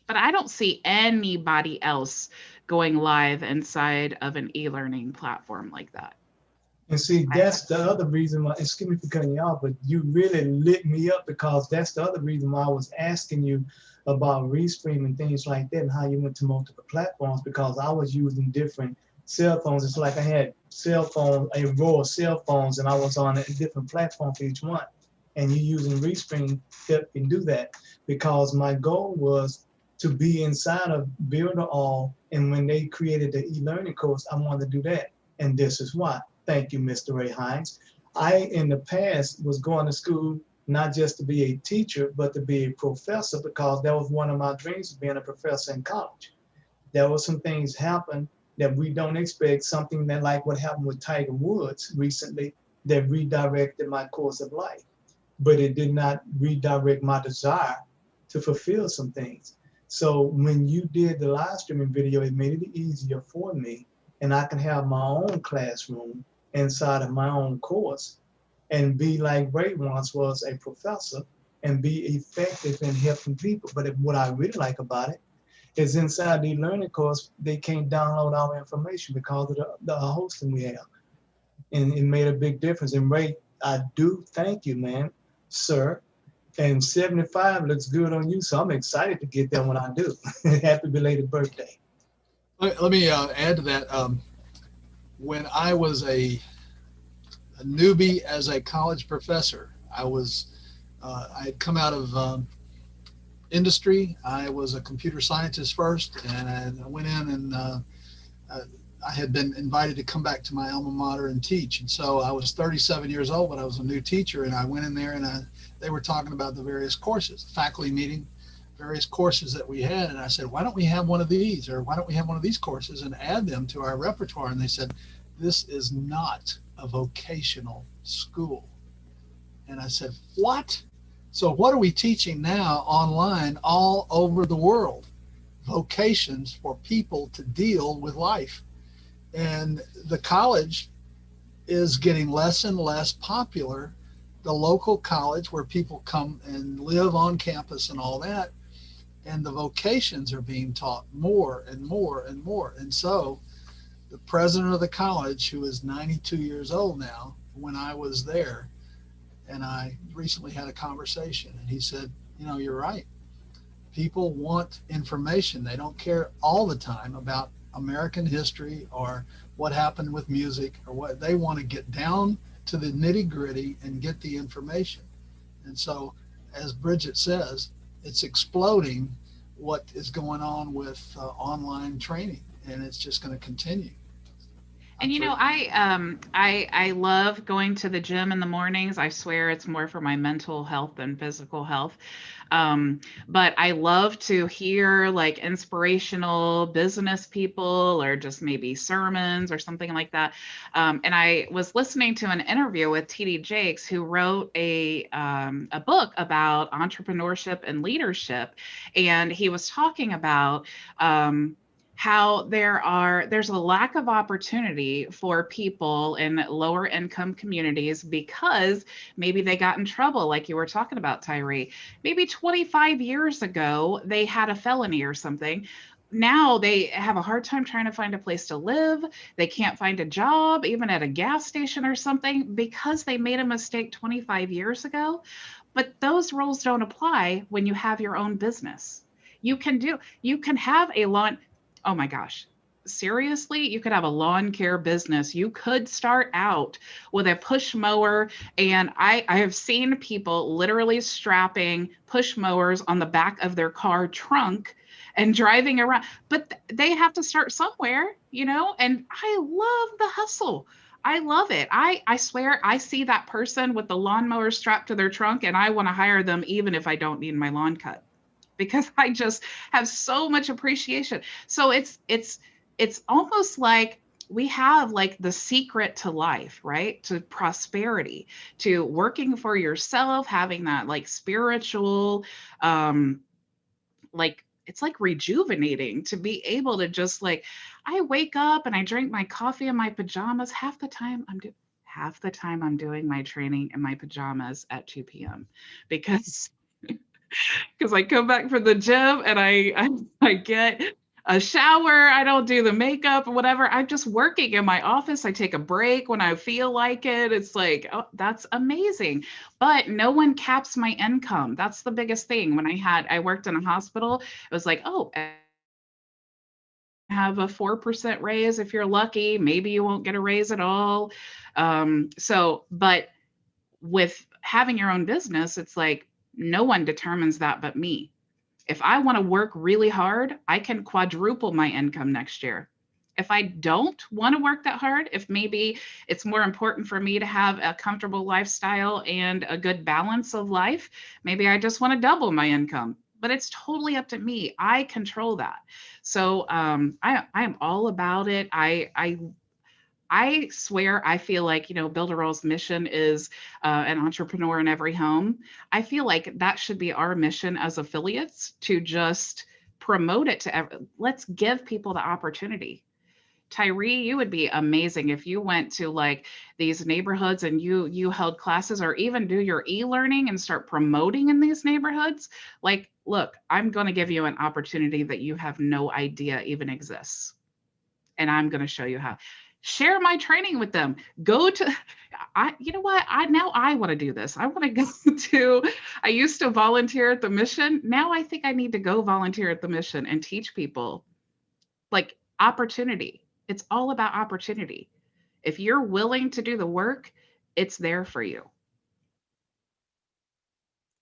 But I don't see anybody else going live inside of an e-learning platform like that. And see, that's the other reason why, excuse me for cutting you off, but you really lit me up, because that's the other reason why I was asking you about Restream and things like that and how you went to multiple platforms, because I was using different cell phones. It's like I had cell phone, a row of cell phones, and I was on a different platform for each one. And you using Restream helped me do that, because my goal was to be inside of Builderall, and when they created the e-learning course, I wanted to do that. And this is why. Thank you, Mr. Ray Hines. I, in the past, was going to school not just to be a teacher, but to be a professor, because that was one of my dreams, of being a professor in college. There were some things happen that we don't expect, something that like what happened with Tiger Woods recently, that redirected my course of life. But it did not redirect my desire to fulfill some things. So when you did the live streaming video, it made it easier for me, and I can have my own classroom inside of my own course and be like Ray once was, a professor, and be effective in helping people. But what I really like about it is inside the learning course, they can't download our information because of the hosting we have. And it made a big difference. And Ray, I do thank you, man, sir. And 75 looks good on you, so I'm excited to get there when I do. Happy belated birthday. Let me add to that. When I was a newbie as a college professor, I had come out of industry. I was a computer scientist first, and I went in and I had been invited to come back to my alma mater and teach. And so I was 37 years old, but I was a new teacher, and I went in there and they were talking about the various courses, faculty meeting, various courses that we had. And I said, why don't we have one of these, or why don't we have one of these courses and add them to our repertoire? And they said, this is not a vocational school. And I said, what? So what are we teaching now online all over the world? Vocations for people to deal with life. And the college is getting less and less popular. The local college where people come and live on campus and all that, and the vocations are being taught more and more and more. And so the president of the college, who is 92 years old now, when I was there, and I recently had a conversation, and he said, you know, you're right. People want information. They don't care all the time about American history or what happened with music or what. They want to get down to the nitty gritty and get the information. And so, as Bridget says, it's exploding what is going on with online training, and it's just going to continue. And you know, I love going to the gym in the mornings. I swear it's more for my mental health than physical health. But I love to hear like inspirational business people, or just maybe sermons or something like that. And I was listening to an interview with T.D. Jakes, who wrote a book about entrepreneurship and leadership. And he was talking about how there's a lack of opportunity for people in lower income communities because maybe they got in trouble, like you were talking about, Tyree. Maybe 25 years ago, they had a felony or something. Now they have a hard time trying to find a place to live. They can't find a job, even at a gas station or something, because they made a mistake 25 years ago. But those rules don't apply when you have your own business. You can have a lawn. Oh my gosh, seriously? You could have a lawn care business. You could start out with a push mower. And I have seen people literally strapping push mowers on the back of their car trunk and driving around. But they have to start somewhere, you know? And I love the hustle. I love it. I swear I see that person with the lawnmower strapped to their trunk, and I want to hire them even if I don't need my lawn cut, because I just have so much appreciation. So it's almost like we have like the secret to life, right? To prosperity, to working for yourself, having that like spiritual, like it's like rejuvenating to be able to just like, I wake up and I drink my coffee in my pajamas. Half the time I'm doing my training in my pajamas at 2 p.m. because I come back from the gym and I get a shower. I don't do the makeup or whatever. I'm just working in my office. I take a break when I feel like it. It's like, oh, that's amazing. But no one caps my income. That's the biggest thing. When I worked in a hospital, it was like, oh, have a 4% raise if you're lucky. Maybe you won't get a raise at all. But with having your own business, it's like no one determines that but me. If I want to work really hard, I can quadruple my income next year. If I don't want to work that hard, if maybe it's more important for me to have a comfortable lifestyle and a good balance of life, maybe I just want to double my income. But it's totally up to me. I control that. So I am all about it. I swear, I feel like, Builderall's mission is an entrepreneur in every home. I feel like that should be our mission as affiliates, to just promote it let's give people the opportunity. Tyree, you would be amazing if you went to like these neighborhoods and you held classes, or even do your e-learning and start promoting in these neighborhoods. Like, look, I'm going to give you an opportunity that you have no idea even exists. And I'm going to show you how. Share my training with them. Go to, you know what? Now I want to do this. I want to go to, I used to volunteer at the mission. Now I think I need to go volunteer at the mission and teach people like opportunity. It's all about opportunity. If you're willing to do the work, it's there for you.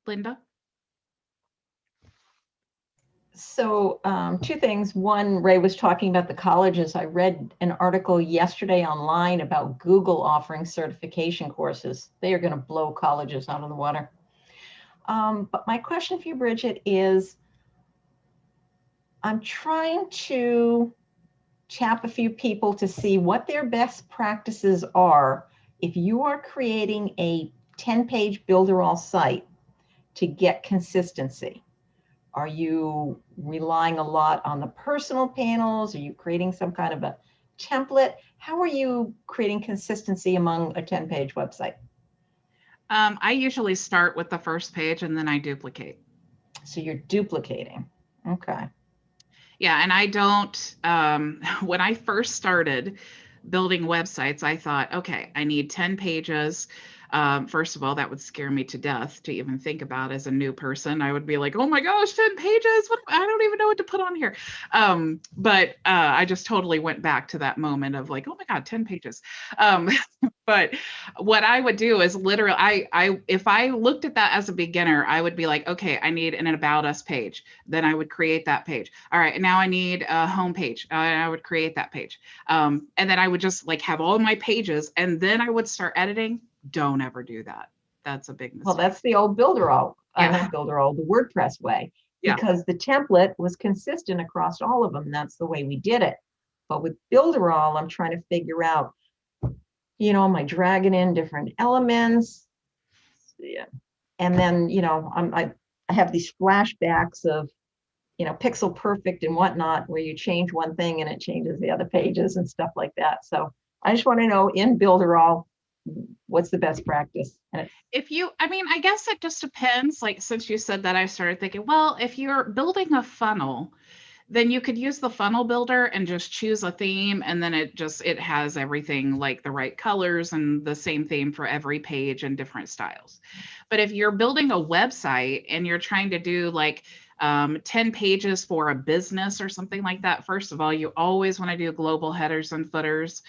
Linda? So two things. One, Ray was talking about the colleges. I read an article yesterday online about Google offering certification courses. They are going to blow colleges out of the water. But my question for you, Bridget, is I'm trying to tap a few people to see what their best practices are if you are creating a 10-page Builderall site to get consistency. Are you relying a lot on the personal panels? Are you creating some kind of a template? How are you creating consistency among a 10-page website? I usually start with the first page and then I duplicate. So you're duplicating. Okay. Yeah, and I don't, when I first started building websites, I thought, okay, I need 10 pages. First of all, that would scare me to death to even think about as a new person. I would be like, oh my gosh, 10 pages. I don't even know what to put on here. But I just totally went back to that moment of like, oh my God, 10 pages. But what I would do is literally, if I looked at that as a beginner, I would be like, okay, I need an About Us page. Then I would create that page. All right, now I need a home page. And I would create that page. And then I would just like have all my pages, and then I would start editing. Don't ever do that. That's a big mistake. Well, that's the old Builderall, Yeah. not Builderall, the WordPress way, Yeah. because the template was consistent across all of them. That's the way we did it. But with Builderall, I'm trying to figure out, am I dragging in different elements? Yeah. And then, I have these flashbacks of, pixel perfect and whatnot, where you change one thing and it changes the other pages and stuff like that. So I just want to know, in Builderall, what's the best practice? I guess it just depends. Like, since you said that, I started thinking, well, if you're building a funnel, then you could use the funnel builder and just choose a theme. And then it has everything like the right colors and the same theme for every page and different styles. But if you're building a website and you're trying to do like 10 pages for a business or something like that, first of all, you always want to do global headers and footers.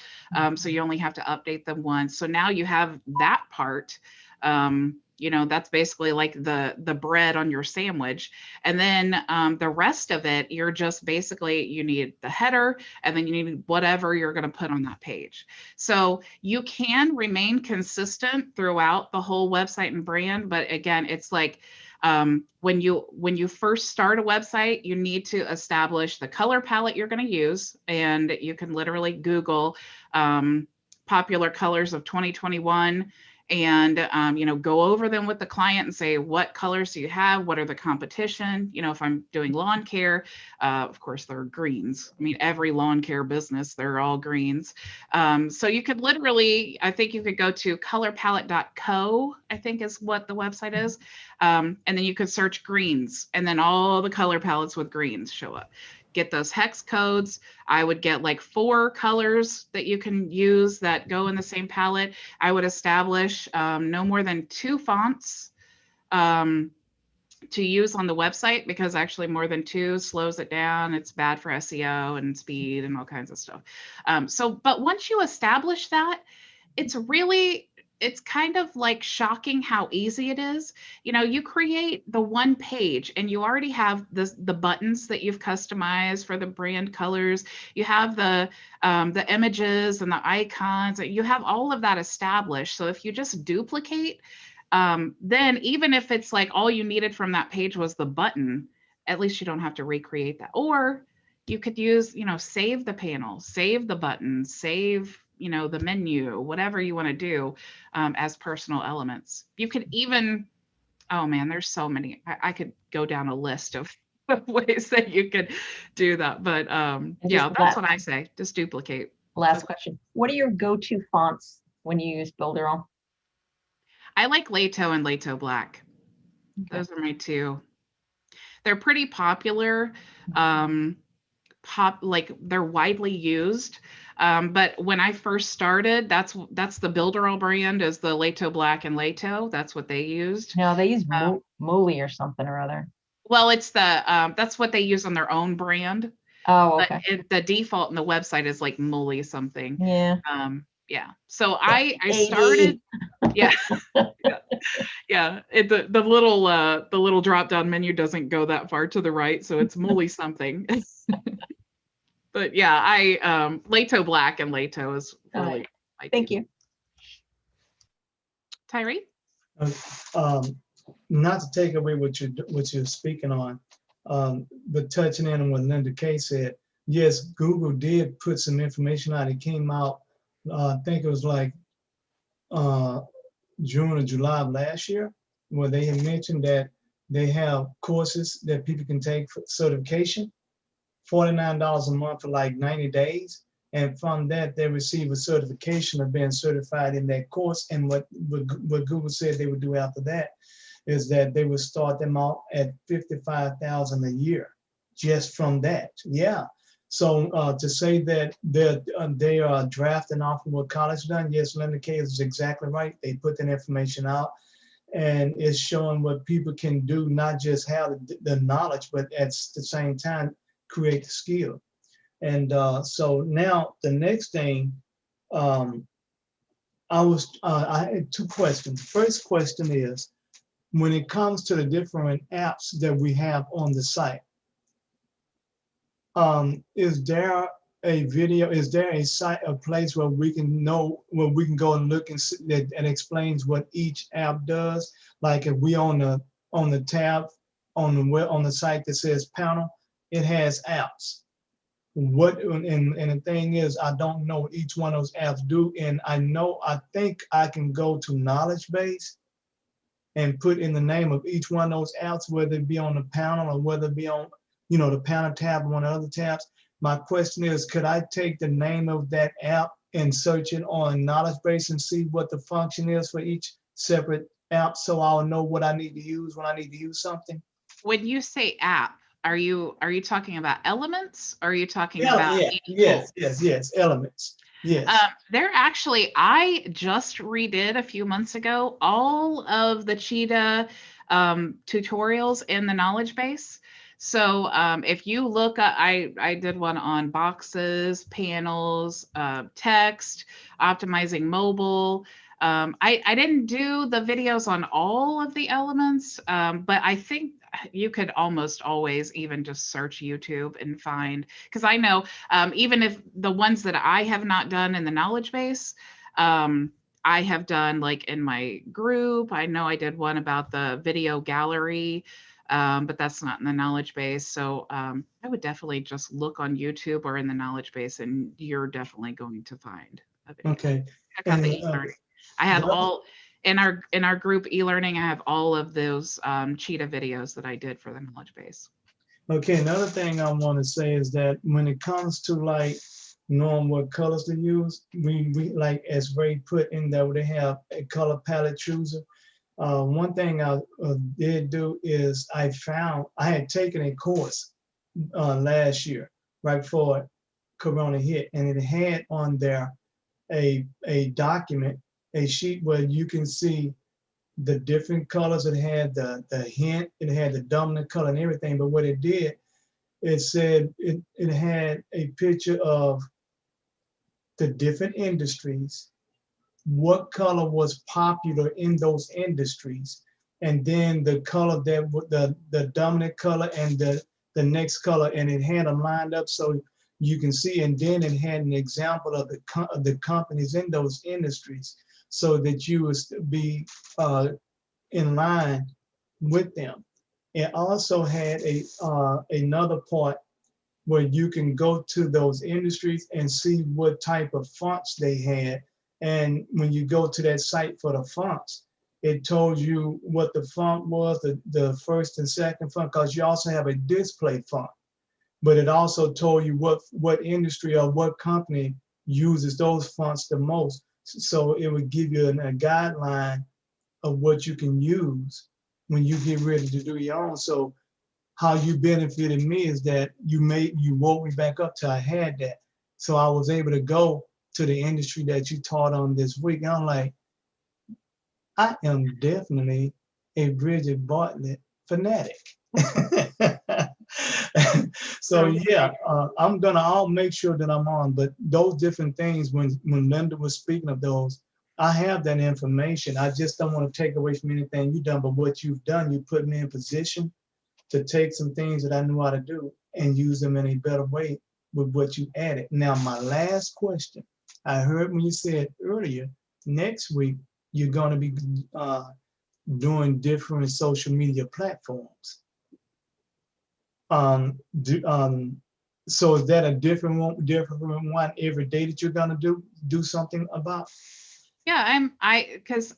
So you only have to update them once. So now you have that part. That's basically like the bread on your sandwich. And then the rest of it, you're just basically, you need the header, and then you need whatever you're going to put on that page. So you can remain consistent throughout the whole website and brand. But again, it's like, When you first start a website, you need to establish the color palette you're going to use, and you can literally Google popular colors of 2021 and go over them with the client and say, what colors do you have? What are the competition? If I'm doing lawn care, of course, they're greens. I mean, every lawn care business, they're all greens. So you could literally, I think you could go to colorpalette.co, I think is what the website is. And then you could search greens, and then all the color palettes with greens show up. Get those hex codes. I would get like 4 colors that you can use that go in the same palette. I would establish no more than 2 fonts to use on the website, because actually more than 2 slows it down. It's bad for SEO and speed and all kinds of stuff. But once you establish that, it's kind of like shocking how easy it is. You create the one page and you already have the buttons that you've customized for the brand colors. You have the images and the icons. You have all of that established. So if you just duplicate, then even if it's like all you needed from that page was the button, at least you don't have to recreate that. Or you could use, save the panel, save the button, save the menu, whatever you want to do as personal elements. You could even, oh man, there's so many. I could go down a list of ways that you could do that. But yeah, that's what I say. Just duplicate. Last question. What are your go-to fonts when you use Builderall? I like Lato and Lato Black. Okay. Those are my 2. They're pretty popular. They're widely used. But when I first started, that's the Builderall brand, is the Lato Black and Lato. That's what they used. No, they use Moly or something or other. Well, it's that's what they use on their own brand. Oh, okay. But the default in the website is like Moly something. Yeah. Yeah. So I started. Yeah. Yeah. The little drop down menu doesn't go that far to the right, so it's Moly something. But yeah, Lato Black and Lato is really. Thank you, Tyree. Not to take away what you're speaking on, but touching in on what Linda Kay said. Yes, Google did put some information out. It came out, I think it was like June or July of last year, where they had mentioned that they have courses that people can take for certification, $49 a month for like 90 days. And from that, they receive a certification of being certified in that course. And what Google said they would do after that is that they would start them out at $55,000 a year just from that. Yeah. So to say that they are drafting off of what college done, yes, Linda Kay is exactly right. They put that information out, and it's showing what people can do, not just have the knowledge, but at the same time create the skill. And so now the next thing, I had 2 questions. The first question is, when it comes to the different apps that we have on the site, is there a video, is there a site, a place where we can go and look and see that explains what each app does? Like if we on the tab on the site that says panel, it has apps. And the thing is, I don't know what each one of those apps do. And I think I can go to knowledge base and put in the name of each one of those apps, whether it be on the panel or whether it be on, the panel tab or one of the other tabs. My question is, could I take the name of that app and search it on knowledge base and see what the function is for each separate app, so I'll know what I need to use when I need to use something? When you say app, are you talking about elements, or are you talking about yes, elements? Yes. They're actually, I just redid a few months ago all of the Cheetah tutorials in the knowledge base. So if you look, I did one on boxes, panels, text, optimizing mobile. I didn't do the videos on all of the elements, but I think you could almost always even just search YouTube and find, because I know even if the ones that I have not done in the knowledge base, I have done like in my group. I know I did one about the video gallery, but that's not in the knowledge base. So I would definitely just look on YouTube or in the knowledge base, and you're definitely going to find a video. Okay. Check out the And e-learning. I have the other- all in our group e-learning. I have all of those cheetah videos that I did for the knowledge base. Okay, another thing I want to say is that when it comes to like knowing what colors to use, we like, as Ray put in there, they have a color palette chooser. One thing I did do is I had taken a course last year, right before Corona hit, and it had on there a document, a sheet where you can see the different colors. It had the hint, it had the dominant color and everything. But what it did, it said it had a picture of the different industries, what color was popular in those industries, and then the color that the dominant color and the next color, and it had them lined up so you can see. And then it had an example of the companies in those industries, so that you would be in line with them. It also had another part where you can go to those industries and see what type of fonts they had. And when you go to that site for the fonts, it told you what the font was, the first and second font, because you also have a display font. But it also told you what industry or what company uses those fonts the most. So it would give you a guideline of what you can use when you get ready to do your own. So how you benefited me is that you woke me back up till I had that. So I was able to go to the industry that you taught on this week. And I'm like, I am definitely a Bridget Bartlett fanatic. So yeah, I'll make sure that I'm on. But those different things, when Linda was speaking of those, I have that information. I just don't want to take away from anything you've done. But what you've done, you put me in position to take some things that I knew how to do and use them in a better way with what you added. Now, my last question, I heard when you said earlier, next week, you're going to be doing different social media platforms. So is that a different one every day that you're going to do something about? Yeah, because,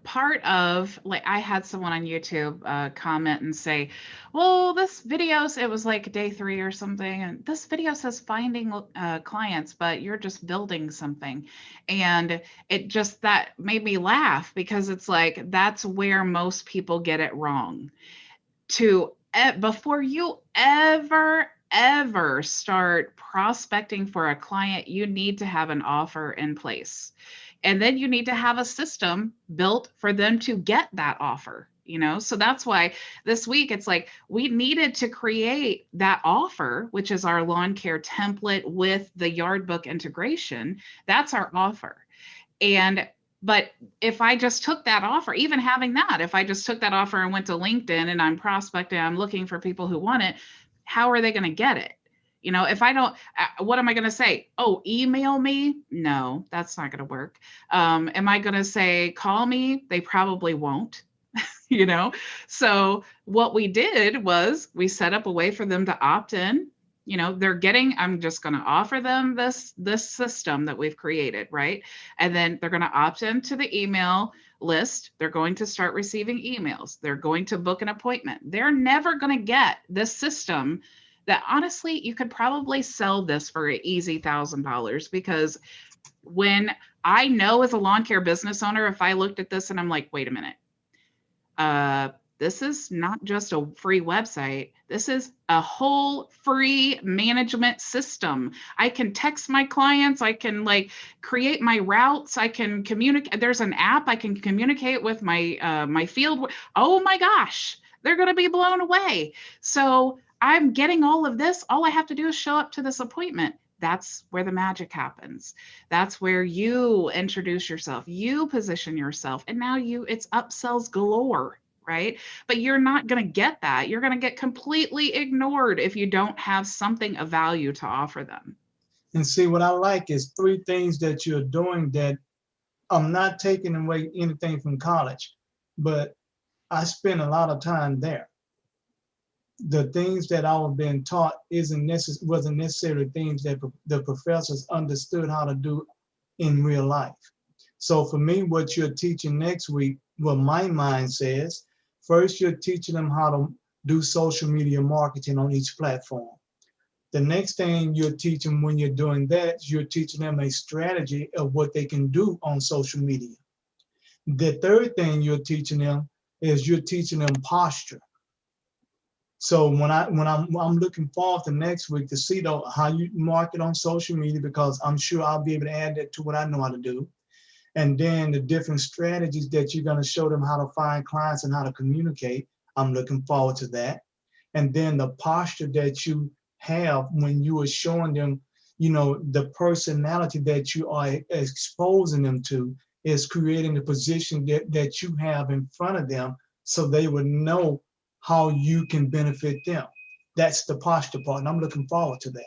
part of, like, I had someone on YouTube comment and say, well, this video, it was like day 3 or something, and this video says finding clients, but you're just building something. And that made me laugh, because it's like, that's where most people get it wrong. Before you ever start prospecting for a client, you need to have an offer in place. And then you need to have a system built for them to get that offer, So that's why this week it's like we needed to create that offer, which is our lawn care template with the yard book integration. That's our offer. But if I just took that offer, even having that, if I just took that offer and went to LinkedIn and I'm prospecting, I'm looking for people who want it, how are they going to get it? If I don't, what am I going to say? Oh, email me? No, that's not going to work. Am I going to say, call me? They probably won't, So what we did was we set up a way for them to opt in. I'm just going to offer them this system that we've created, right? And then they're going to opt into the email list. They're going to start receiving emails. They're going to book an appointment. They're never going to get this system that, honestly, you could probably sell this for an easy $1,000, because when I know as a lawn care business owner, if I looked at this and I'm like, wait a minute, this is not just a free website. This is a whole free management system. I can text my clients. I can create my routes. I can communicate. There's an app I can communicate with my field. Oh my gosh, they're going to be blown away. So I'm getting all of this. All I have to do is show up to this appointment. That's where the magic happens. That's where you introduce yourself, you position yourself, and now it's upsells galore, right? But you're not going to get that. You're going to get completely ignored if you don't have something of value to offer them. And see, what I like is 3 things that you're doing that I'm not taking away anything from college, but I spent a lot of time there. The things that I was being taught wasn't necessarily things that the professors understood how to do in real life. So for me, what you're teaching next week, what my mind says, first you're teaching them how to do social media marketing on each platform. The next thing you're teaching when you're doing that, you're teaching them a strategy of what they can do on social media. The third thing you're teaching them is you're teaching them posture. So I'm looking forward to next week to see though how you market on social media, because I'm sure I'll be able to add that to what I know how to do. And then the different strategies that you're going to show them how to find clients and how to communicate. I'm looking forward to that. And then the posture that you have when you are showing them, the personality that you are exposing them to is creating the position that you have in front of them, so they would know how you can benefit them. That's the posture part, and I'm looking forward to that.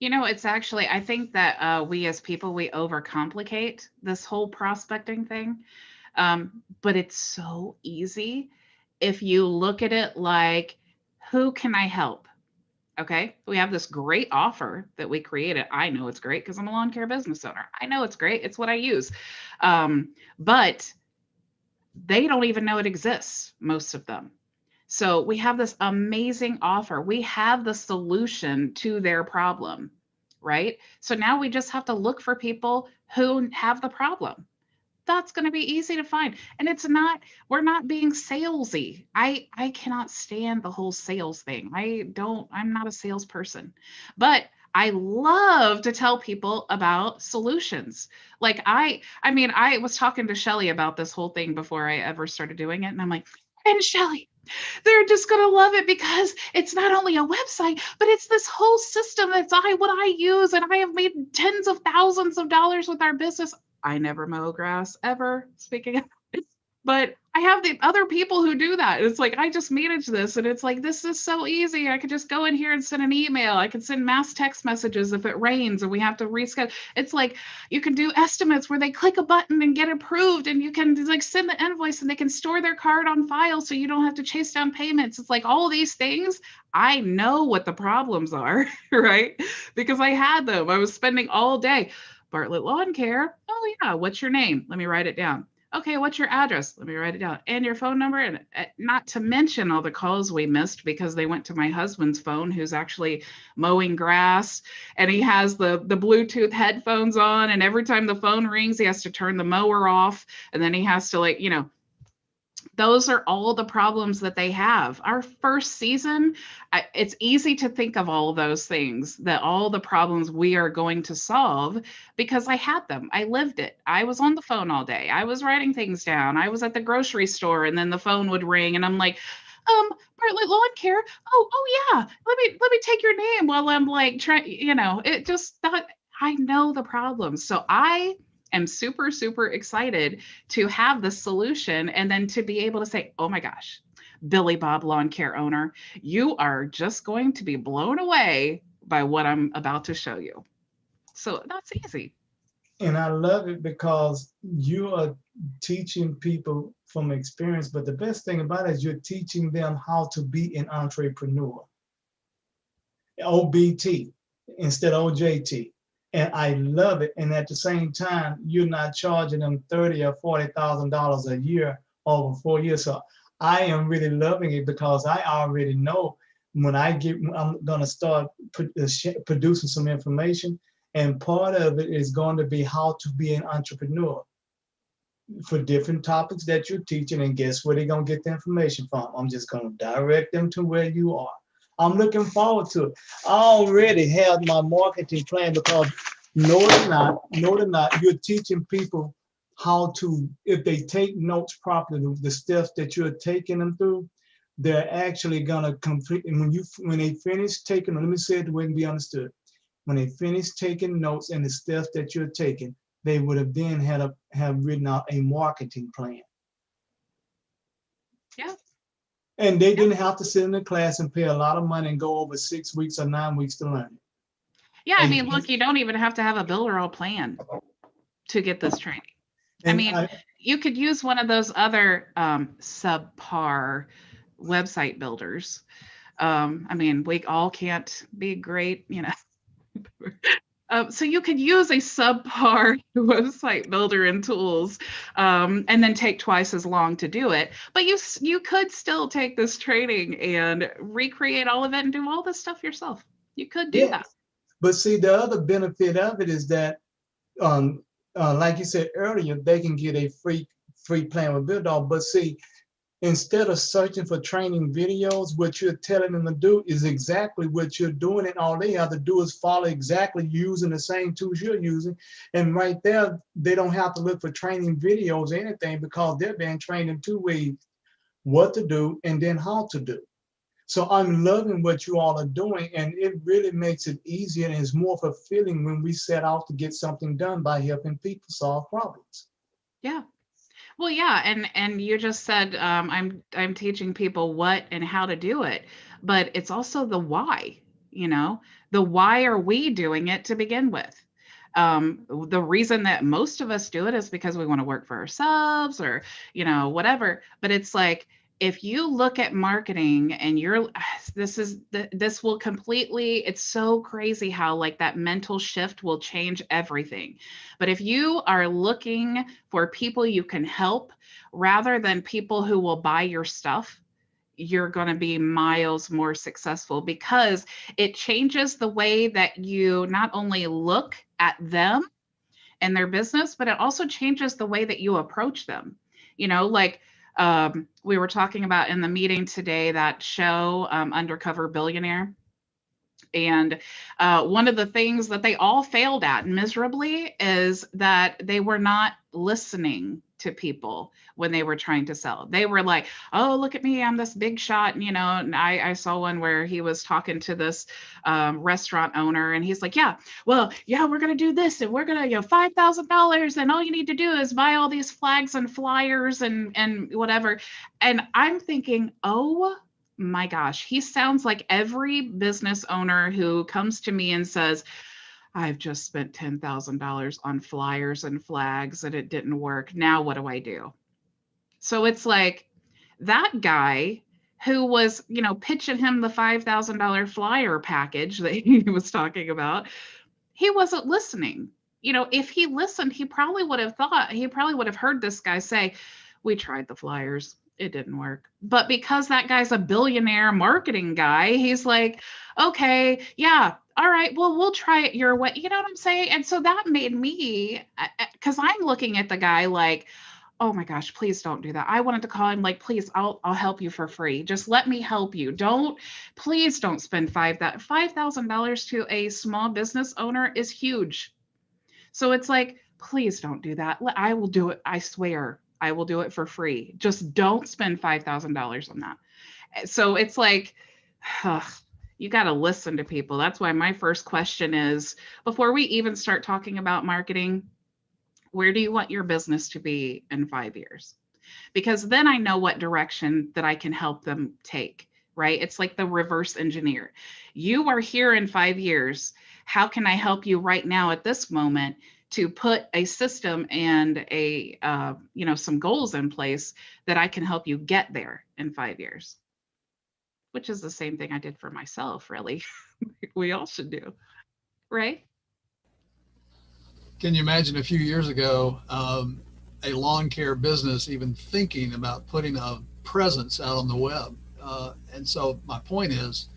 It's actually, I think that we as people, we overcomplicate this whole prospecting thing. But it's so easy if you look at it like, who can I help? Okay, we have this great offer that we created. I know it's great because I'm a lawn care business owner. I know it's great. It's what I use. But they don't even know it exists, most of them. So we have this amazing offer. We have the solution to their problem, right? So now we just have to look for people who have the problem. That's going to be easy to find. And we're not being salesy. I cannot stand the whole sales thing. I'm not a salesperson, but I love to tell people about solutions. Like I was talking to Shelly about this whole thing before I ever started doing it. And I'm like, and Shelly, they're just going to love it because it's not only a website, but it's this whole system that's what I use. And I have made tens of thousands of dollars with our business. I never mow grass ever, speaking of, but I have the other people who do that. It's like, I just manage this, and it's like, this is so easy. I could just go in here and send an email. I can send mass text messages if it rains and we have to reschedule. It's like, you can do estimates where they click a button and get approved, and you can like send the invoice and they can store their card on file so you don't have to chase down payments. It's like all these things. I know what the problems are, right? Because I had them. I was spending all day. Bartlett Lawn Care. Oh yeah, what's your name? Let me write it down. Okay, what's your address? Let me write it down. And your phone number. And not to mention all the calls we missed because they went to my husband's phone, who's actually mowing grass, and he has the Bluetooth headphones on, and every time the phone rings, he has to turn the mower off, and then he has to those are all the problems that they have. Our first season, it's easy to think of all those things, that all the problems we are going to solve, because I had them. I lived it. I was on the phone all day. I was writing things down. I was at the grocery store, and then the phone would ring, and I'm like, Bartlett Lawn Care. Oh yeah. Let me take your name while I'm like trying. It just thought, I know the problems. So I am super, super excited to have the solution, and then to be able to say, oh my gosh, Billy Bob Lawn Care owner, you are just going to be blown away by what I'm about to show you. So that's easy. And I love it because you are teaching people from experience, but the best thing about it is you're teaching them how to be an entrepreneur. OBT instead of OJT. And I love it. And at the same time, you're not charging them $30,000 or $40,000 a year over 4 years. So I am really loving it because I already know when I'm going to start producing some information. And part of it is going to be how to be an entrepreneur for different topics that you're teaching. And guess where they're going to get the information from? I'm just going to direct them to where you are. I'm looking forward to it. I already have my marketing plan because know it or not, you're teaching people how to, if they take notes properly, the steps that you're taking them through, they're actually gonna complete. And when they finish taking, let me say it the way it can be understood. When they finish taking notes and the steps that you're taking, they would have then have written out a marketing plan. Yeah. And they didn't have to sit in the class and pay a lot of money and go over 6 weeks or 9 weeks to learn it. Yeah, I mean, look, you don't even have to have a Builderall plan to get this training. I And mean, you could use one of those other subpar website builders. I mean, we all can't be great, you know. So you could use a subpar website builder and tools, and then take twice as long to do it. But you could still take this training and recreate all of it and do all this stuff yourself. You could do that. yes, but see, the other benefit of it is that, um, like you said earlier, they can get a free plan with Builderall. But see, instead of searching for training videos, what you're telling them to do is exactly what you're doing, and all they have to do is follow exactly using the same tools you're using. And right there, they don't have to look for training videos or anything, because they're being trained in 2 ways: what to do and then how to do. So I'm loving what you all are doing, and it really makes it easier and it's more fulfilling when we set out to get something done by helping people solve problems. Yeah. Well, yeah, and you just said I'm teaching people what and how to do it, but it's also the why. You know, the why are we doing it to begin with? The reason that most of us do it is because we want to work for ourselves, or whatever. But it's like, if you look at marketing and this will completely, it's so crazy how like that mental shift will change everything. But if you are looking for people you can help rather than people who will buy your stuff, you're going to be miles more successful, because it changes the way that you not only look at them and their business, but it also changes the way that you approach them. Like, we were talking about in the meeting today, that show, Undercover Billionaire. And one of the things that they all failed at miserably is that they were not listening to people when they were trying to sell. They were like, oh, look at me, I'm this big shot. And I saw one where he was talking to this restaurant owner, and he's like, yeah, well, yeah, we're going to do this, and we're going to, $5,000. And all you need to do is buy all these flags and flyers and whatever. And I'm thinking, oh my gosh, he sounds like every business owner who comes to me and says, I've just spent $10,000 on flyers and flags and it didn't work. Now what do I do? So it's like, that guy who was, pitching him the $5,000 flyer package that he was talking about, he wasn't listening. If he listened, he probably would have heard this guy say, we tried the flyers, it didn't work. But because that guy's a billionaire marketing guy, he's like, okay, yeah, all right, well, we'll try it your way. You know what I'm saying? And so that made me, because I'm looking at the guy like, oh my gosh, please don't do that. I wanted to call him like, please, I'll help you for free. Just let me help you. Please don't spend $5,000 to a small business owner is huge. So it's like, please don't do that. I will do it. I swear I will do it for free. Just don't spend $5,000 on that. So it's like, you got to listen to people. That's why my first question is, before we even start talking about marketing, where do you want your business to be in 5 years? Because then I know what direction that I can help them take, right? It's like the reverse engineer. You are here in 5 years. How can I help you right now at this moment to put a system and some goals in place that I can help you get there in 5 years? Which is the same thing I did for myself, really. We all should do, right? Can you imagine a few years ago, a lawn care business even thinking about putting a presence out on the web? And so my point is,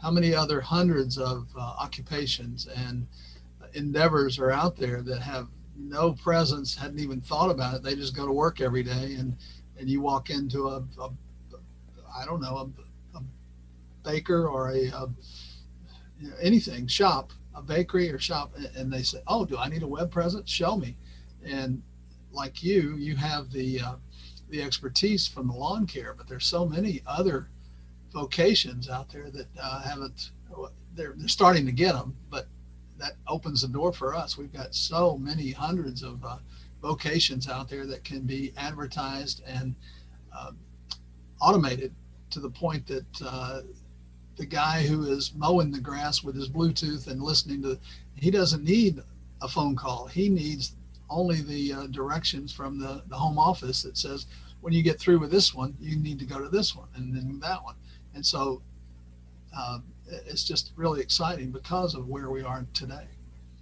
how many other hundreds of occupations and endeavors are out there that have no presence, hadn't even thought about it. They just go to work every day, and you walk into a baker or anything shop, a bakery or shop, and they say, oh, do I need a web presence? Show me. And like you have the expertise from the lawn care, but there's so many other vocations out there that haven't, they're starting to get them, but that opens the door for us. We've got so many hundreds of vocations out there that can be advertised and automated to the point that the guy who is mowing the grass with his Bluetooth and listening to, he doesn't need a phone call. He needs only the directions from the home office that says, when you get through with this one, you need to go to this one and then that one. And so it's just really exciting because of where we are today.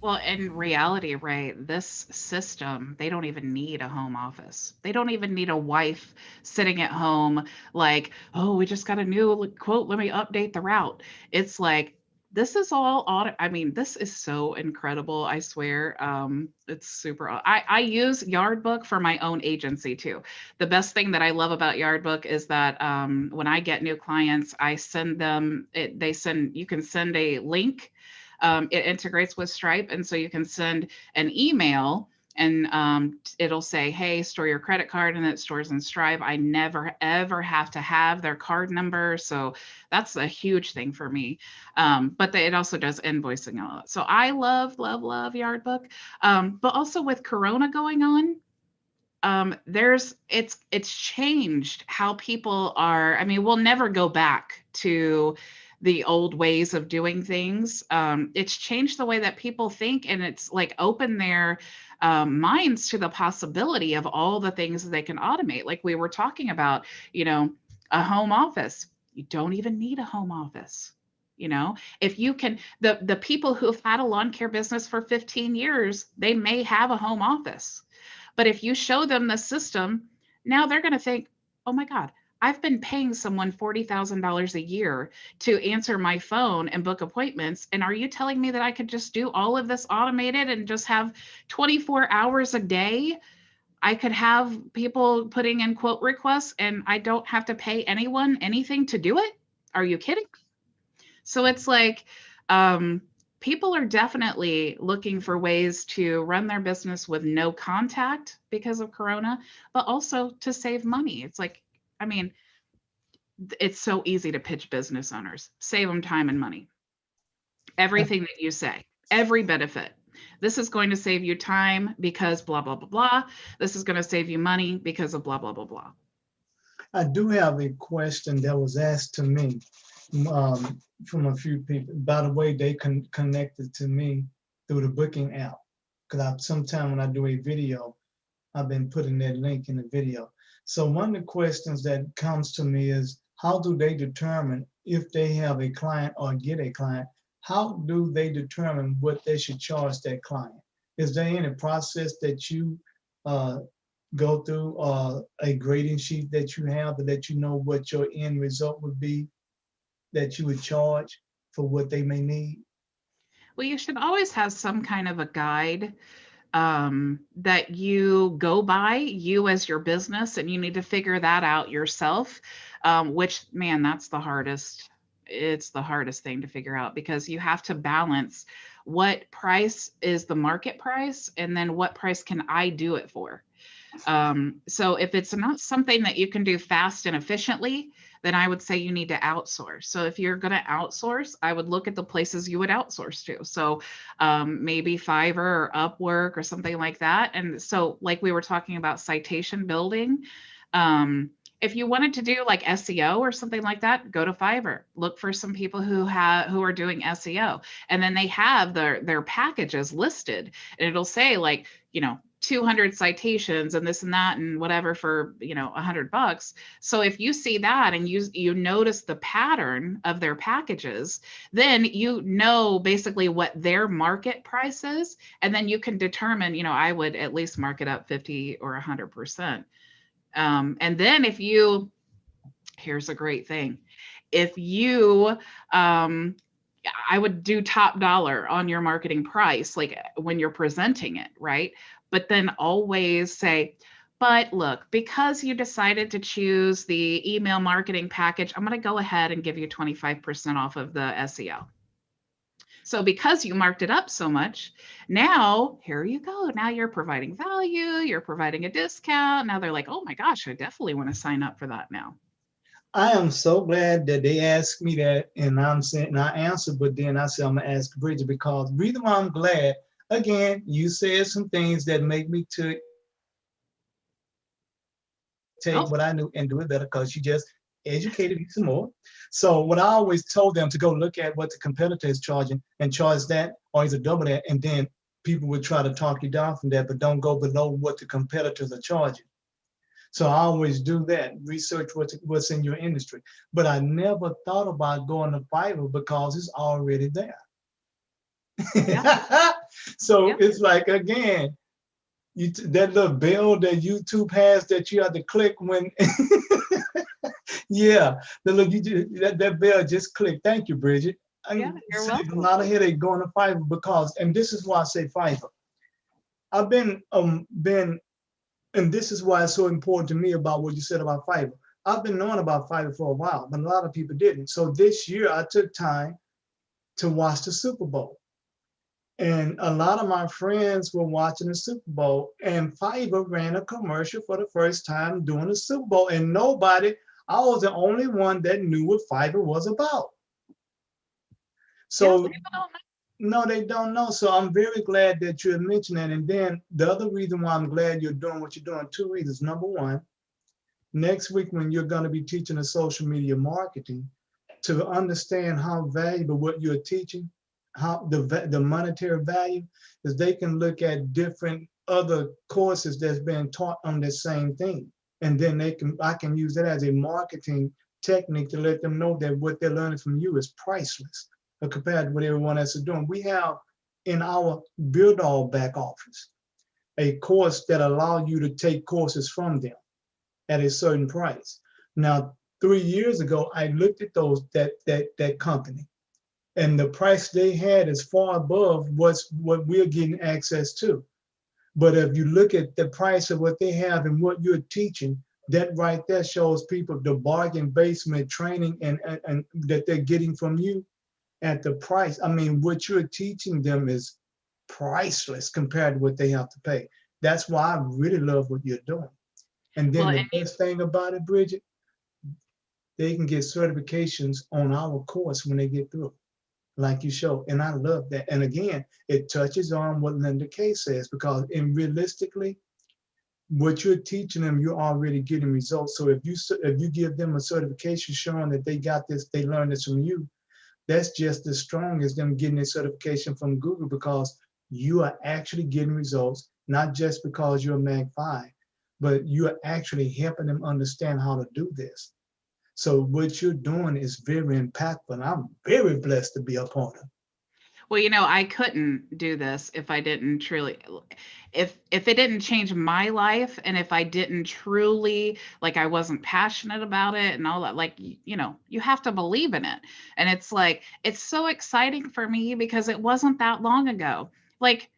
Well, in reality, right, this system, they don't even need a home office. They don't even need a wife sitting at home like, oh, we just got a new quote, let me update the route. It's like, this is all auto. I mean, this is so incredible. I swear. It's super. I use Yardbook for my own agency too. The best thing that I love about Yardbook is that when I get new clients, I send them. You can send a link. It integrates with Stripe, and so you can send an email and it'll say, hey, store your credit card, and it stores in Stripe. I never, ever have to have their card number. So that's a huge thing for me. But it also does invoicing and all that. So I love, love, love Yardbook. But also with Corona going on, it's changed how people are. I mean, we'll never go back to the old ways of doing things. It's changed the way that people think, and it's like opened their minds to the possibility of all the things that they can automate. Like we were talking about, a home office. You don't even need a home office. If you can, the people who have had a lawn care business for 15 years, they may have a home office. But if you show them the system, now they're going to think, oh my God, I've been paying someone $40,000 a year to answer my phone and book appointments. And are you telling me that I could just do all of this automated and just have 24 hours a day? I could have people putting in quote requests and I don't have to pay anyone anything to do it? Are you kidding? So it's like, people are definitely looking for ways to run their business with no contact because of Corona, but also to save money. It's like, I mean, it's so easy to pitch business owners, save them time and money. Everything that you say, every benefit. This is going to save you time because blah, blah, blah, blah. This is going to save you money because of blah, blah, blah, blah. I do have a question that was asked to me from a few people. By the way, they connected to me through the booking app. Because sometimes when I do a video, I've been putting that link in the video. So one of the questions that comes to me is, how do they determine if they have a client or get a client? How do they determine what they should charge that client? Is there any process that you go through, a grading sheet that you have that you know what your end result would be that you would charge for what they may need? Well, you should always have some kind of a guide that you go by, you as your business, and you need to figure that out yourself, which, man, that's the hardest. It's the hardest thing to figure out because you have to balance what price is the market price and then what price can I do it for. So if it's not something that you can do fast and efficiently, then I would say you need to outsource. So if you're going to outsource, I would look at the places you would outsource to. So maybe Fiverr or Upwork or something like that. And so like we were talking about citation building, if you wanted to do like SEO or something like that, go to Fiverr, look for some people who are doing SEO, and then they have their packages listed, and it'll say like, 200 citations and this and that and whatever for, $100. So if you see that and you notice the pattern of their packages, then basically what their market price is, and then you can determine, I would at least mark it up 50 or 100%. And then here's a great thing. If you, I would do top dollar on your marketing price, like when you're presenting it, right? But then always say, but look, because you decided to choose the email marketing package, I'm going to go ahead and give you 25% off of the SEO. So because you marked it up so much, now here you go. Now you're providing value, you're providing a discount. Now they're like, oh my gosh, I definitely want to sign up for that now. I am so glad that they asked me that, and I answered, but then I said I'm gonna ask Bridget, because the reason why I'm glad, again, you said some things that make me take what I knew and do it better, because you just educated me some more. So what I always told them to go look at what the competitor is charging and charge that or either double that, and then people would try to talk you down from that, but don't go below what the competitors are charging. So I always do that, research what's in your industry. But I never thought about going to Fiverr because it's already there. Yeah. So Yeah. it's like, again, that little bell that YouTube has that you have to click when, yeah, that bell just click. Thank you, Bridget. Yeah, I'm you're saving a welcome. lot of headache going to Fiverr because, and this is why I say Fiverr. I've been, and this is why it's so important to me about what you said about Fiverr. I've been knowing about Fiverr for a while, but a lot of people didn't. So this year I took time to watch the Super Bowl. And a lot of my friends were watching the Super Bowl, and Fiverr ran a commercial for the first time during the Super Bowl. And I was the only one that knew what Fiverr was about. Yeah, So people don't know. no, they don't know. So I'm very glad that you had mentioned that. And then the other reason why I'm glad you're doing what you're doing, two reasons. Number one, next week when you're going to be teaching a social media marketing, to understand how valuable what you're teaching, how the monetary value is, they can look at different other courses that's been taught on the same thing. And then I can use that as a marketing technique to let them know that what they're learning from you is priceless compared to what everyone else is doing. We have in our Builderall back office a course that allows you to take courses from them at a certain price. Now, 3 years ago, I looked at that company, and the price they had is far above what we're getting access to. But if you look at the price of what they have and what you're teaching, that right there shows people the bargain basement training and that they're getting from you at the price. I mean, what you're teaching them is priceless compared to what they have to pay. That's why I really love what you're doing. And then Well, the best thing about it, Bridget, they can get certifications on our course when they get through, like you show. And I love that. And again, it touches on what Linda Kay says, because realistically, what you're teaching them, you're already getting results. So if you give them a certification showing that they got this, they learned this from you, that's just as strong as them getting a certification from Google, because you are actually getting results, not just because you're a Mag 5, but you are actually helping them understand how to do this. So what you're doing is very impactful, and I'm very blessed to be a part of. well, I couldn't do this if I didn't truly, if it didn't change my life, and if I didn't truly, like, I wasn't passionate about it and all that, like, you have to believe in it. And it's like, it's so exciting for me because it wasn't that long ago. Like,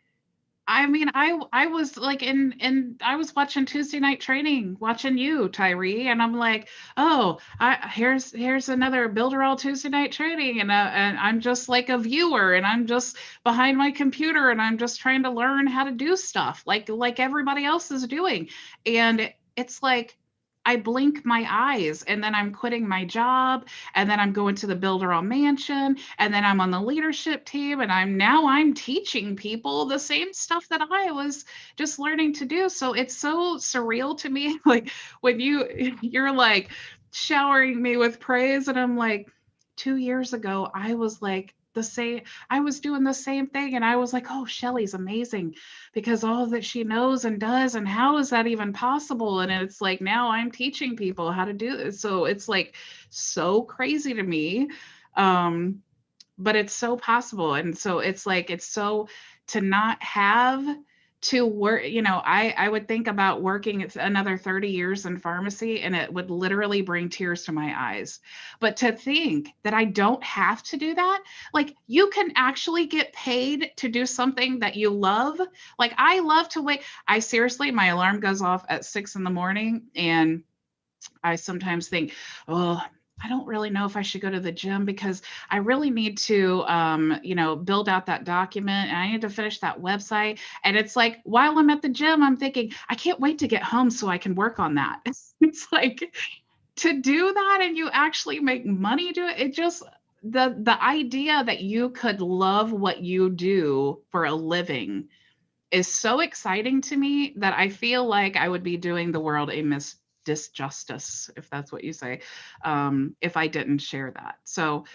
I mean, I was like I was watching Tuesday Night Training, watching you, Tyree, and I'm like, oh, here's another Builderall Tuesday Night Training, and I'm just like a viewer, and I'm just behind my computer, and I'm just trying to learn how to do stuff like everybody else is doing, and it's like, I blink my eyes, and then I'm quitting my job, and then I'm going to the Builderall Mansion, and then I'm on the leadership team, and I'm teaching people the same stuff that I was just learning to do. So it's so surreal to me, like when you're like showering me with praise, and I'm like, 2 years ago I was like the same, I was doing the same thing, and I was like, oh, Shelly's amazing because all that she knows and does, and how is that even possible? And it's like, now I'm teaching people how to do this. So it's like so crazy to me. But it's so possible. And so it's like, it's so, to not have to work, I would think about working another 30 years in pharmacy, and it would literally bring tears to my eyes. But to think that I don't have to do that, like, you can actually get paid to do something that you love. Like, I love to wait. I seriously, my alarm goes off at 6 a.m, and I sometimes think, oh, I don't really know if I should go to the gym because I really need to, build out that document, and I need to finish that website. And it's like, while I'm at the gym, I'm thinking, I can't wait to get home so I can work on that. It's like, to do that and you actually make money do it. It just, the idea that you could love what you do for a living is so exciting to me that I feel like I would be doing the world a disjustice, if that's what you say, if I didn't share that. So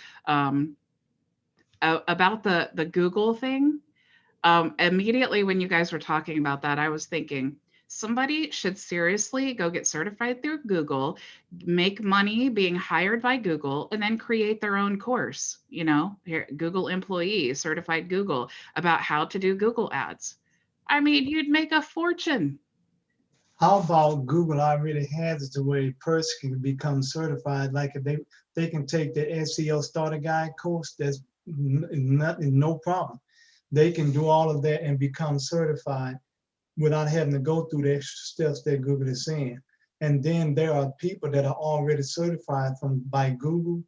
about the Google thing, Immediately when you guys were talking about that, I was thinking somebody should seriously go get certified through Google, make money being hired by Google, and then create their own course, here, Google employee, certified Google, about how to do Google ads. I mean, you'd make a fortune. How about Google already has it to where a person can become certified? Like if they can take the SEO starter guide course, that's nothing, no problem. They can do all of that and become certified without having to go through the extra steps that Google is saying. And then there are people that are already certified by Google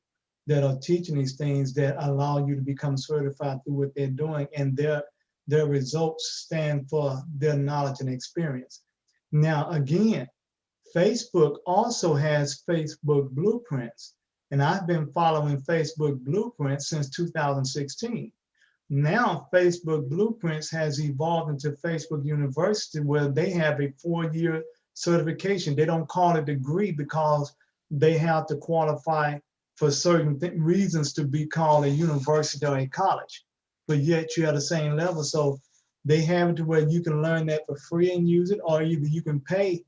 that are teaching these things that allow you to become certified through what they're doing, and their results stand for their knowledge and experience. Now, again, Facebook also has Facebook Blueprints, and I've been following Facebook Blueprints since 2016. Now, Facebook Blueprints has evolved into Facebook University, where they have a 4-year certification. They don't call it a degree because they have to qualify for certain reasons to be called a university or a college, but yet you're at the same level. So they have it to where you can learn that for free and use it, or either you can pay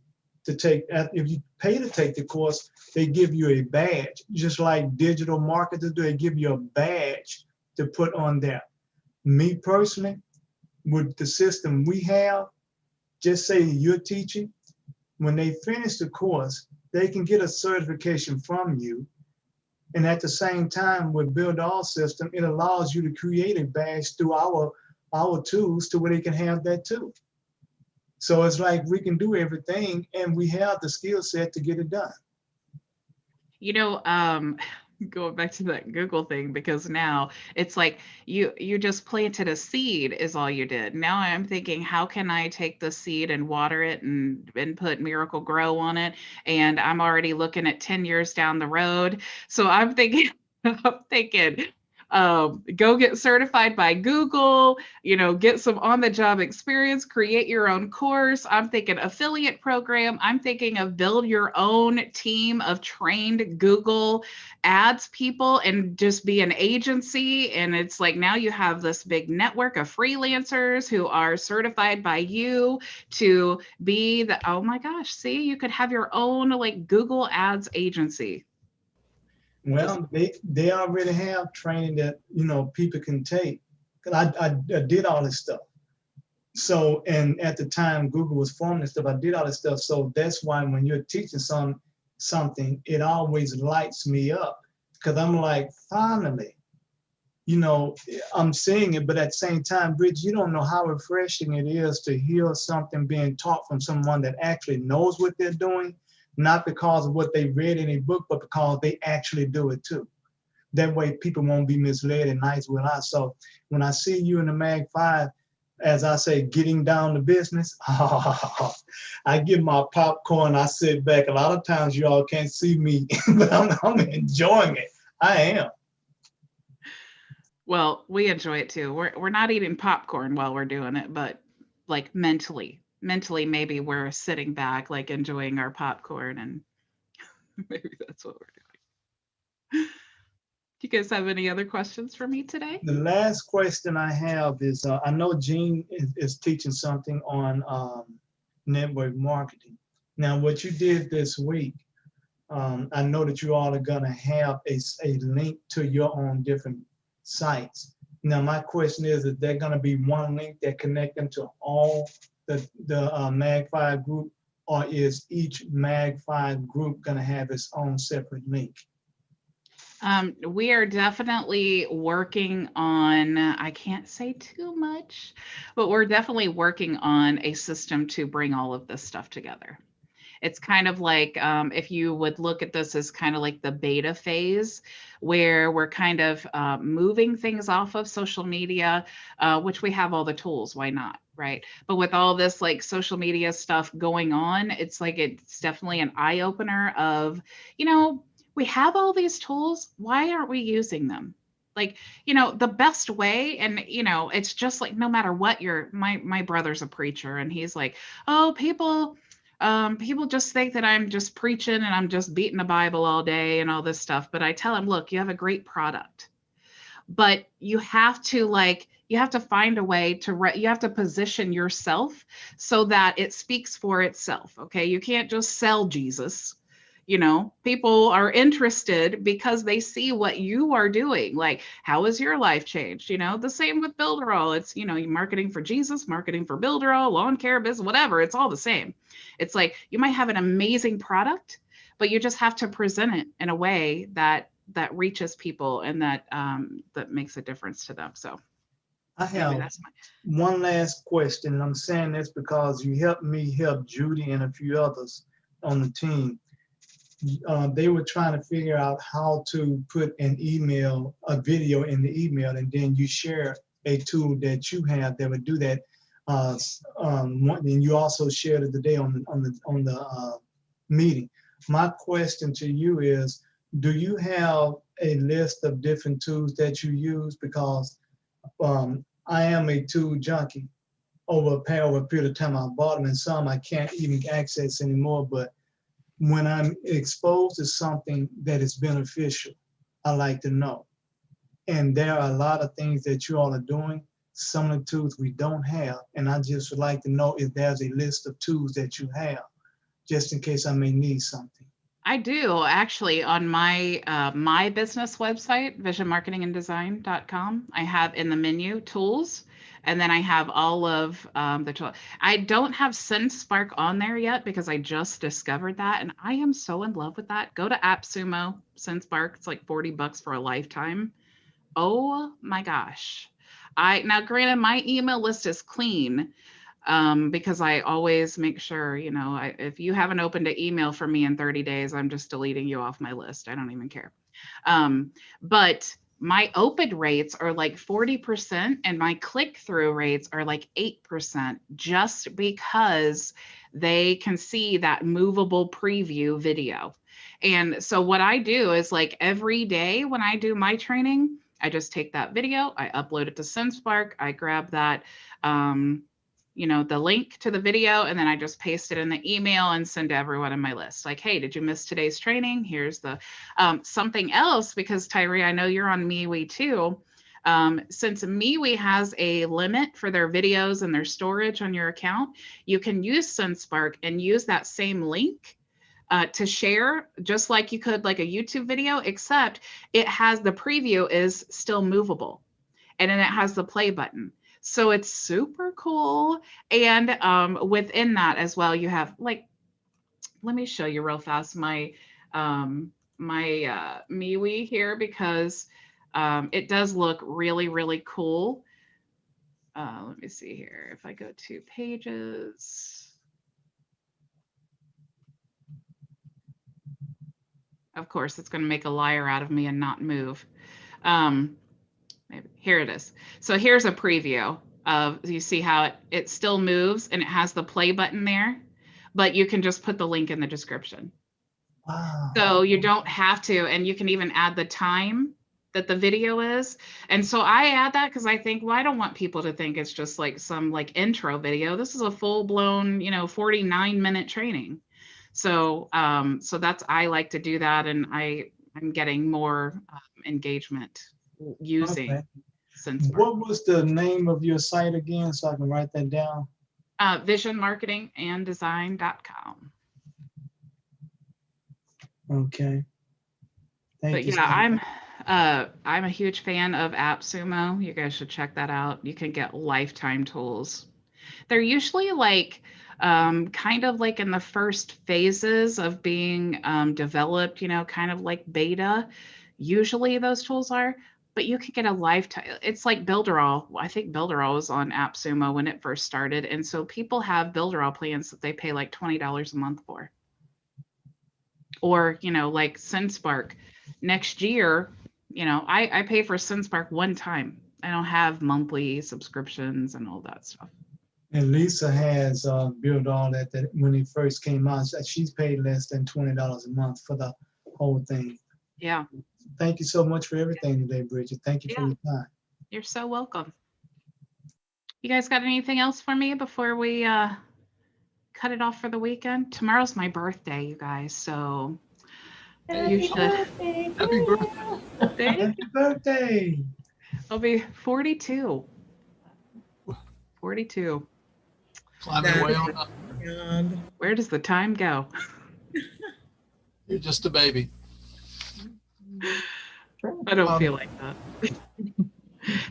to take. If you pay to take the course, they give you a badge, just like digital marketers do. They give you a badge to put on there. Me personally, with the system we have, just say you're teaching, when they finish the course, they can get a certification from you. And at the same time, with Builderall system, it allows you to create a badge through our tools to where they can have that too. So it's like we can do everything, and we have the skill set to get it done. Going back to that Google thing, because now it's like you just planted a seed is all you did. Now I'm thinking, how can I take the seed and water it and put Miracle Grow on it? And I'm already looking at 10 years down the road. So I'm thinking, go get certified by Google, get some on-the-job experience, create your own course. I'm thinking affiliate program. I'm thinking of build your own team of trained Google ads people and just be an agency. And it's like, now you have this big network of freelancers who are certified by you to be oh my gosh, see, you could have your own like Google ads agency. Well, they already have training that people can take. I did all this stuff. So, and at the time Google was forming this stuff, I did all this stuff. So that's why when you're teaching something, it always lights me up, because I'm like, finally, I'm seeing it. But at the same time, Bridget, you don't know how refreshing it is to hear something being taught from someone that actually knows what they're doing. Not because of what they read in a book, but because they actually do it too. That way people won't be misled, and nice will I. So when I see you in the Mag 5, as I say, getting down to business, I get my popcorn, I sit back. A lot of times you all can't see me, but I'm enjoying it. I am. Well, we enjoy it too. We're not eating popcorn while we're doing it, but like mentally maybe we're sitting back like enjoying our popcorn, and maybe that's what we're doing. Do you guys have any other questions for me today? The last question I have is, I know Jean is teaching something on network marketing. Now, what you did this week, I know that you all are gonna have a link to your own different sites. Now, my question is there gonna be one link that connect them to all the Mag 5 group, or is each Mag 5 group gonna have its own separate link? We are definitely working on, I can't say too much, but we're definitely working on a system to bring all of this stuff together. It's kind of like, if you would look at this as kind of like the beta phase, where we're kind of moving things off of social media, which we have all the tools, why not, right? But with all this like social media stuff going on, it's like, it's definitely an eye opener of, we have all these tools, why aren't we using them? Like, the best way, and, it's just like, no matter what my brother's a preacher, and he's like, oh, people just think that I'm just preaching and I'm just beating the Bible all day and all this stuff. But I tell him, look, you have a great product, but you have to like You have to find a way to, you have to position yourself so that it speaks for itself. Okay. You can't just sell Jesus. You know, people are interested because they see what you are doing. Like, how has your life changed? You know, the same with Builderall. It's, you know, marketing for Jesus, marketing for Builderall, lawn care business, whatever. It's all the same. It's like, you might have an amazing product, but you just have to present it in a way that reaches people and that makes a difference to them. So I anyway, have that's my, one last question, and I'm saying this because you helped me help Judy and a few others on the team. They were trying to figure out how to put an email, a video in the email, and then you share a tool that you have that would do that. And you also shared it today on the meeting. My question to you is, do you have a list of different tools that you use? Because I am a tool junkie. Over a period of time, I bought them, and some I can't even access anymore. But when I'm exposed to something that is beneficial, I like to know. And there are a lot of things that you all are doing, some of the tools we don't have. And I just would like to know if there's a list of tools that you have, just in case I may need something. I do actually on my my business website, visionmarketinganddesign.com. I have in the menu tools, and then I have all of the tools. I don't have SendSpark on there yet because I just discovered that, and I am so in love with that. Go to AppSumo, SendSpark. It's like $40 for a lifetime. Oh my gosh. Now granted, my email list is clean, because I always make sure, you know, if you haven't opened an email from me in 30 days, I'm just deleting you off my list. I don't even care. But my open rates are like 40% and my click-through rates are like 8%, just because they can see that movable preview video. And so what I do is, like, every day when I do my training, I just take that video, I upload it to SendSpark, I grab that, you know, the link to the video, and then I just paste it in the email and send to everyone in my list. Like, hey, did you miss today's training? Here's the something else, because Tyree, I know you're on MeWe too. Since MeWe has a limit for their videos and their storage on your account, you can use SendSpark and use that same link to share, just like you could like a YouTube video, except it has the preview is still movable, and then it has the play button. So it's super cool. And within that as well, you have, like, let me show you real fast my MeWe here, because it does look really, really cool. Let me see here. If I go to pages, of course, it's going to make a liar out of me and not move. Maybe here it is. So here's a preview of, you see how it still moves and it has the play button there, but you can just put the link in the description. Wow. So you don't have to, and you can even add the time that the video is. And so I add that because I think, well, I don't want people to think it's just like some like intro video. This is a full blown, you know, 49-minute training. So so that's, I like to do that, and I'm getting more engagement using SendSpark. What was the name of your site again, so I can write that down? Visionmarketinganddesign.com. Okay. Thank But you. yeah, I'm a huge fan of AppSumo. You guys should check that out. You can get lifetime tools. They're usually like kind of like in the first phases of being developed, you know, kind of like beta. Usually those tools are, but you can get a lifetime. It's like Builderall. I think Builderall was on AppSumo when it first started. And so people have Builderall plans that they pay like $20 a month for. Or, you know, like SendSpark. Next year, you know, I pay for SendSpark one time. I don't have monthly subscriptions and all that stuff. And Lisa has Builderall that when it first came out, she's paid less than $20 a month for the whole thing. Yeah. Thank you so much for everything today, Bridget. Thank you for your time. You're so welcome. You guys got anything else for me before we cut it off for the weekend? Tomorrow's my birthday, you guys, so you should. Happy birthday. Happy birthday. I'll be 42. 42. Climbing way on up. And Where does the time go? You're just a baby. I don't feel like that.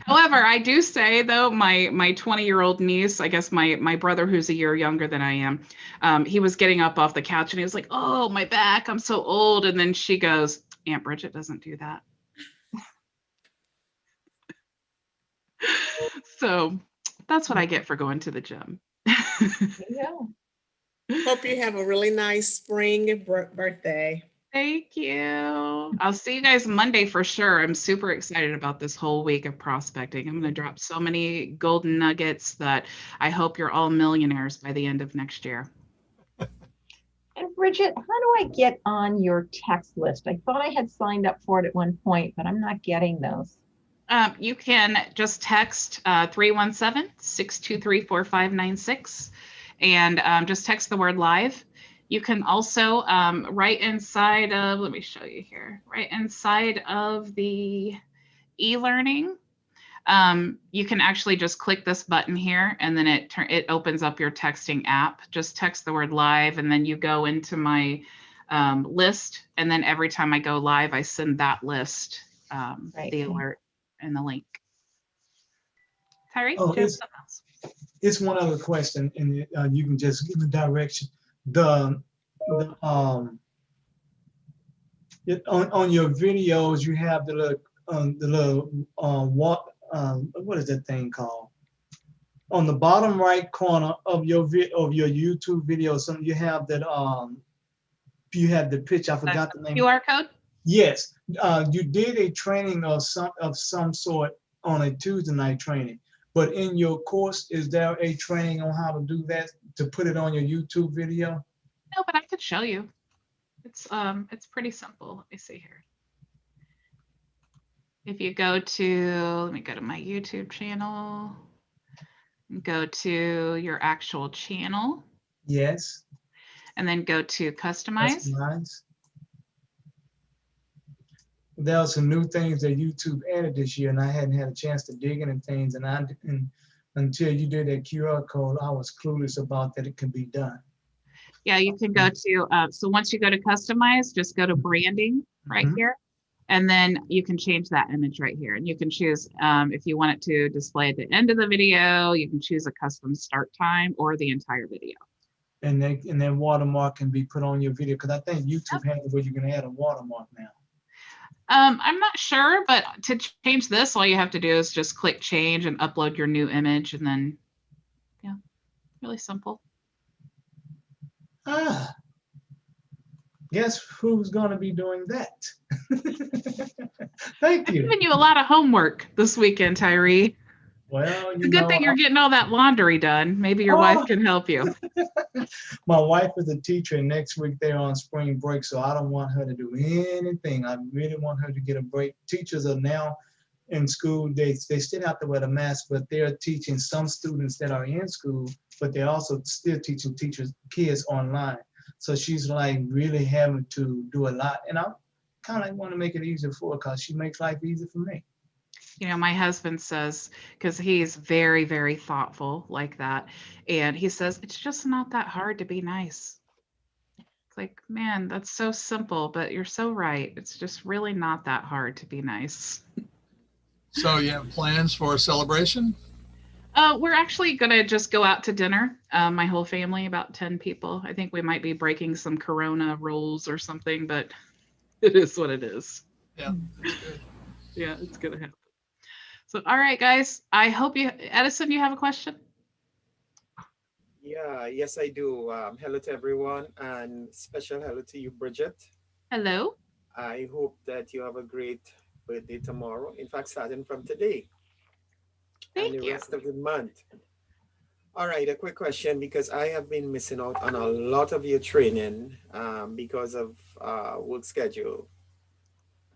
However, I do say though, my 20-year-old niece, I guess my brother who's a year younger than I am, he was getting up off the couch and he was like, "Oh, my back, I'm so old." And then she goes, "Aunt Bridget doesn't do that." So that's what I get for going to the gym. Yeah. hope you have a really nice spring birthday. Thank you. I'll see you guys Monday for sure. I'm super excited about this whole week of prospecting. I'm going to drop so many golden nuggets that I hope you're all millionaires by the end of next year. And Bridget, how do I get on your text list? I thought I had signed up for it at one point, but I'm not getting those. You can just text 317-623-4596 and just text the word live. You can also, right inside of, let me show you here, right inside of the e-learning, you can actually just click this button here and then it opens up your texting app. Just text the word live and then you go into my list. And then every time I go live, I send that list, Right. the alert and the link. Tyree, Oh, do you have something else? It's one other question, and you can just give the direction. On your videos, you have the little what is that thing called? On the bottom right corner of your YouTube video, you have that you have the picture. I forgot the name. QR code? Yes, you did a training of some sort on a Tuesday night training. But in your course, is there a training on how to do that, to put it on your YouTube video? No, but I could show you. It's pretty simple. Let me see here. If you go to, let me go to my YouTube channel, go to your actual channel. Yes. And then go to customize. Customize. There are some new things that YouTube added this year, and I hadn't had a chance to dig into things. And until you did that QR code, I was clueless about that it could be done. Yeah, you can go to, so once you go to customize, just go to branding right here. And then you can change that image right here. And you can choose if you want it to display at the end of the video, you can choose a custom start time or the entire video. And then watermark can be put on your video, because I think YouTube has it where you can add a watermark now. I'm not sure, but to change this, all you have to do is just click change and upload your new image, and then, yeah, really simple. Guess who's going to be doing that? Thank you. I've given you a lot of homework this weekend, Tyree. Well, it's a good thing you're getting all that laundry done. Maybe your wife can help you. My wife is a teacher, and next week they're on spring break, so I don't want her to do anything. I really want her to get a break. Teachers are now in school. They still have to wear the mask, but they're teaching some students that are in school, but they're also still teaching kids online. So she's like really having to do a lot, and I kind of want to make it easier for her because she makes life easier for me. You know, my husband says, because he's very, very thoughtful like that, and he says, it's just not that hard to be nice. It's like, man, that's so simple, but you're so right. It's just really not that hard to be nice. So you have plans for a celebration? We're actually going to just go out to dinner. My whole family, about 10 people. I think we might be breaking some Corona rules or something, but it is what it is. Yeah, that's good. Yeah, it's going to happen. So, all right, guys, I hope Edison, you have a question? Yeah, yes, I do. Hello to everyone, and special hello to you, Bridget. Hello. I hope that you have a great birthday tomorrow. In fact, starting from today. Thank and the you. rest of the month. All right, a quick question, because I have been missing out on a lot of your training because of work schedule.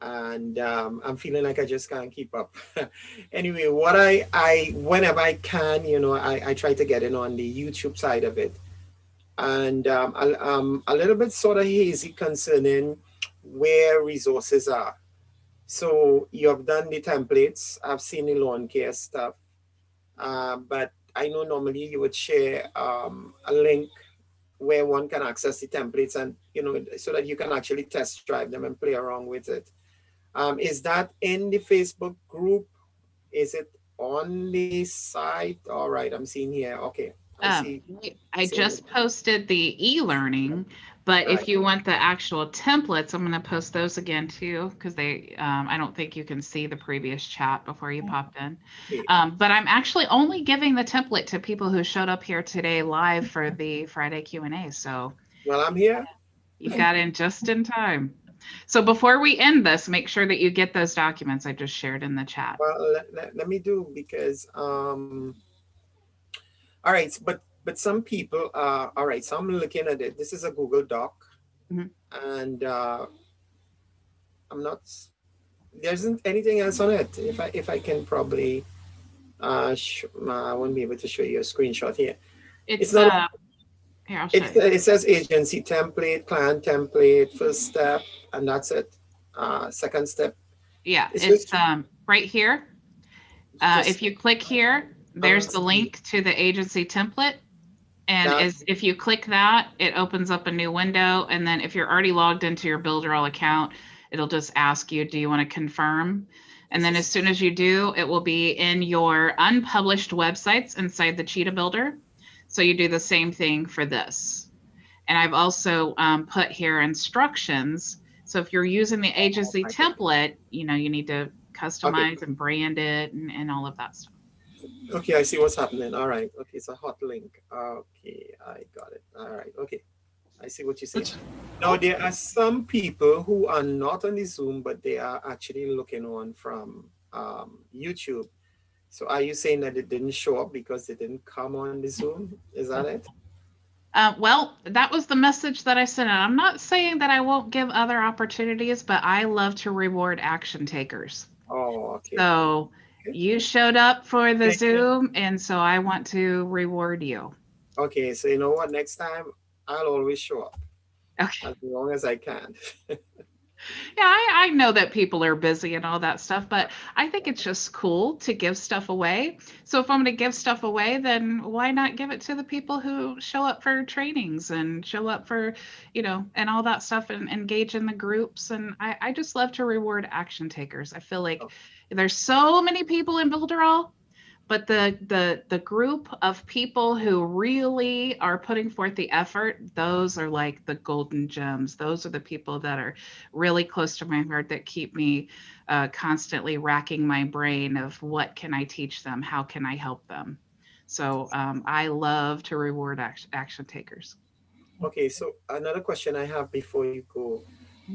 And I'm feeling like I just can't keep up. Anyway, what I whenever I can, you know, I try to get in on the YouTube side of it. And I'm a little bit sort of hazy concerning where resources are. So you have done the templates. I've seen the lawn care stuff. But I know normally you would share a link where one can access the templates and, you know, so that you can actually test drive them and play around with it. Is that in the Facebook group? Is it on the site? All right, I'm seeing here. Okay, I see. I just posted the e-learning, but if Right. you want the actual templates, I'm going to post those again too, because they, I don't think you can see the previous chat before you popped in. Okay. But I'm actually only giving the template to people who showed up here today live for the Friday Q&A. So Well, I'm here. you got in just in time. So before we end this, make sure that you get those documents I just shared in the chat. Well, let me do, because all right, but some people all right, so I'm looking at it. This is a Google Doc. Mhm. And I'm not, there isn't anything else on it. If I can probably I won't be able to show you a screenshot here. It's not here, I'll show you. it says agency template, client template, first step, and that's it. Second step. Yeah, It's it's just- right here. If you click here, there's the link to the agency template. And if you click that, it opens up a new window. And then if you're already logged into your Builderall account, it'll just ask you, do you want to confirm? And then as soon as you do, it will be in your unpublished websites inside the Cheetah Builder. So you do the same thing for this. And I've also put here instructions. So if you're using the agency template, you know, you need to customize and brand it and all of that stuff. Okay, I see what's happening. All right. Okay, it's a hot link. Okay, I got it. All right. Okay, I see what you're saying. Now, there are some people who are not on the Zoom, but they are actually looking on from YouTube. So are you saying that it didn't show up because they didn't come on the Zoom? Is that it? Well, that was the message that I sent out. I'm not saying that I won't give other opportunities, but I love to reward action takers. Oh, okay. So you showed up for the Zoom, and so I want to reward you. Okay, so you know what? Next time, I'll always show up. Okay. As long as I can. Yeah, I know that people are busy and all that stuff, but I think it's just cool to give stuff away. So if I'm going to give stuff away, then why not give it to the people who show up for trainings and show up for, you know, and all that stuff and engage in the groups. And I just love to reward action takers. I feel like there's so many people in Builderall, but the group of people who really are putting forth the effort, those are like the golden gems. Those are the people that are really close to my heart, that keep me constantly racking my brain of what can I teach them? How can I help them? So I love to reward action takers. Okay, so another question I have before you go.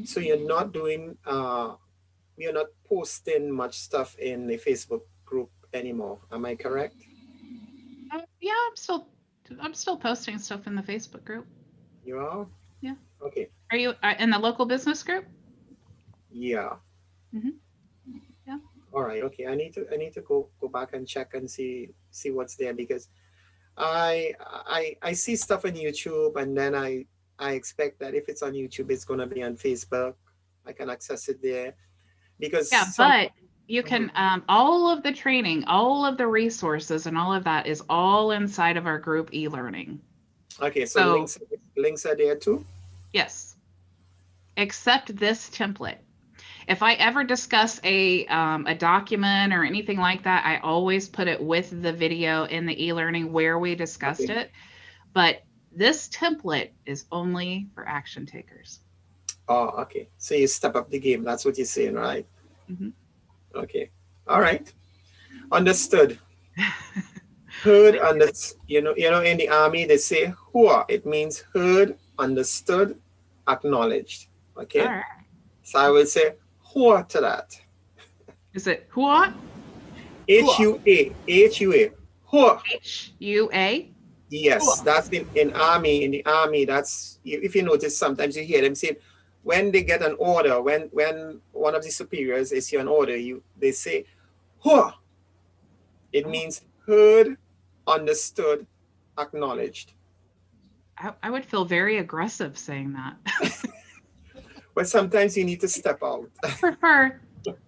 So you're not doing, you're not posting much stuff in the Facebook group anymore. Am I correct? Yeah, I'm still posting stuff in the Facebook group. You are? Yeah. Okay. Are you in the local business group? Yeah. Yeah. All right. Okay. I need to go back and check and see what's there, because I see stuff on YouTube, and then I expect that if it's on YouTube, it's gonna be on Facebook. I can access it there, because but you can all of the training, all of the resources, and all of that is all inside of our group e-learning. Okay, so links are there too? Yes, except this template. If I ever discuss a document or anything like that, I always put it with the video in the e-learning where we discussed it. But this template is only for action takers. Oh, okay. So you step up the game. That's what you're saying, right? Okay. All right. Understood. Heard, you know, in the army they say "hua." It means heard, understood, acknowledged. Okay. All right. So I will say "hua" to that. Is it hua? H-U-A. H-U-A. Hua. H-U-A. Yes, that's in army. In the army, that's, if you notice, sometimes you hear them say, when they get an order, when one of the superiors issue an order, they say "hua." It means heard, understood, acknowledged. I would feel very aggressive saying that. But sometimes you need to step out. I prefer,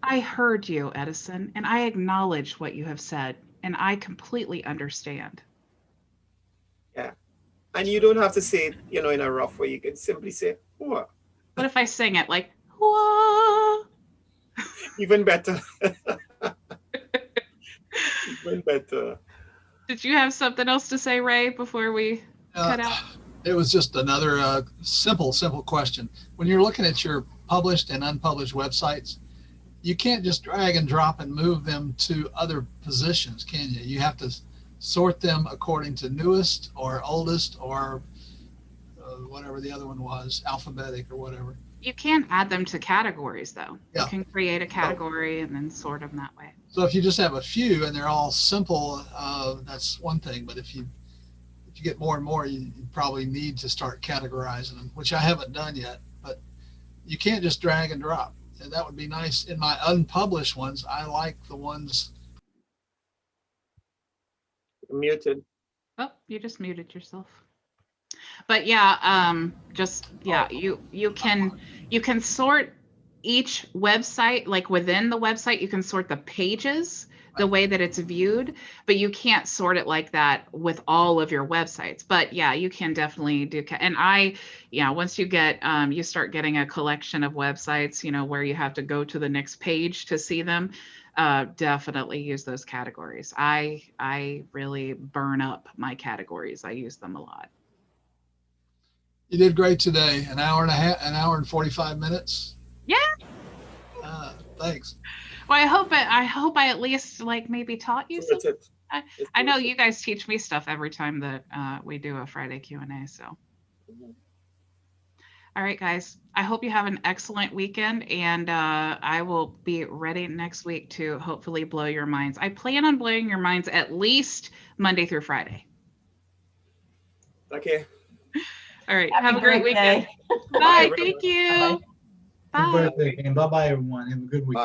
I heard you, Edison, and I acknowledge what you have said, And I completely understand. Yeah. And you don't have to say it, in a rough way. You can simply say, "Whoa." What if I sing it like, whoa? Even better. Even better. Did you have something else to say, Ray, before we cut out? It was just another simple question. When you're looking at your published and unpublished websites, you can't just drag and drop and move them to other positions, can you? You have to sort them according to newest or oldest or whatever the other one was, alphabetic or whatever. You can add them to categories, though. Yeah. You can create a category and then sort them that way. So if you just have a few and they're all simple, that's one thing. But if you get more and more, you probably need to start categorizing them, which I haven't done yet. But you can't just drag and drop. And that would be nice. In my unpublished ones, I like the ones. Muted. Oh, you just muted yourself. But yeah, you can sort each website, like within the website, you can sort the pages the way that it's viewed, but you can't sort it like that with all of your websites. But yeah, you can definitely do. And once you get, you start getting a collection of websites, where you have to go to the next page to see them, definitely use those categories. I really burn up my categories. I use them a lot. You did great today. An hour and 45 minutes. Yeah. Thanks. Well, I hope I at least maybe taught you something. I know you guys teach me stuff every time that we do a Friday Q&A. So, all right, guys. I hope you have an excellent weekend, and I will be ready next week to hopefully blow your minds. I plan on blowing your minds at least Monday through Friday. Okay. All right. Happy have a great weekend. birthday. Bye. Thank you. Bye. Bye. Happy birthday, and bye-bye, everyone. Have a good weekend.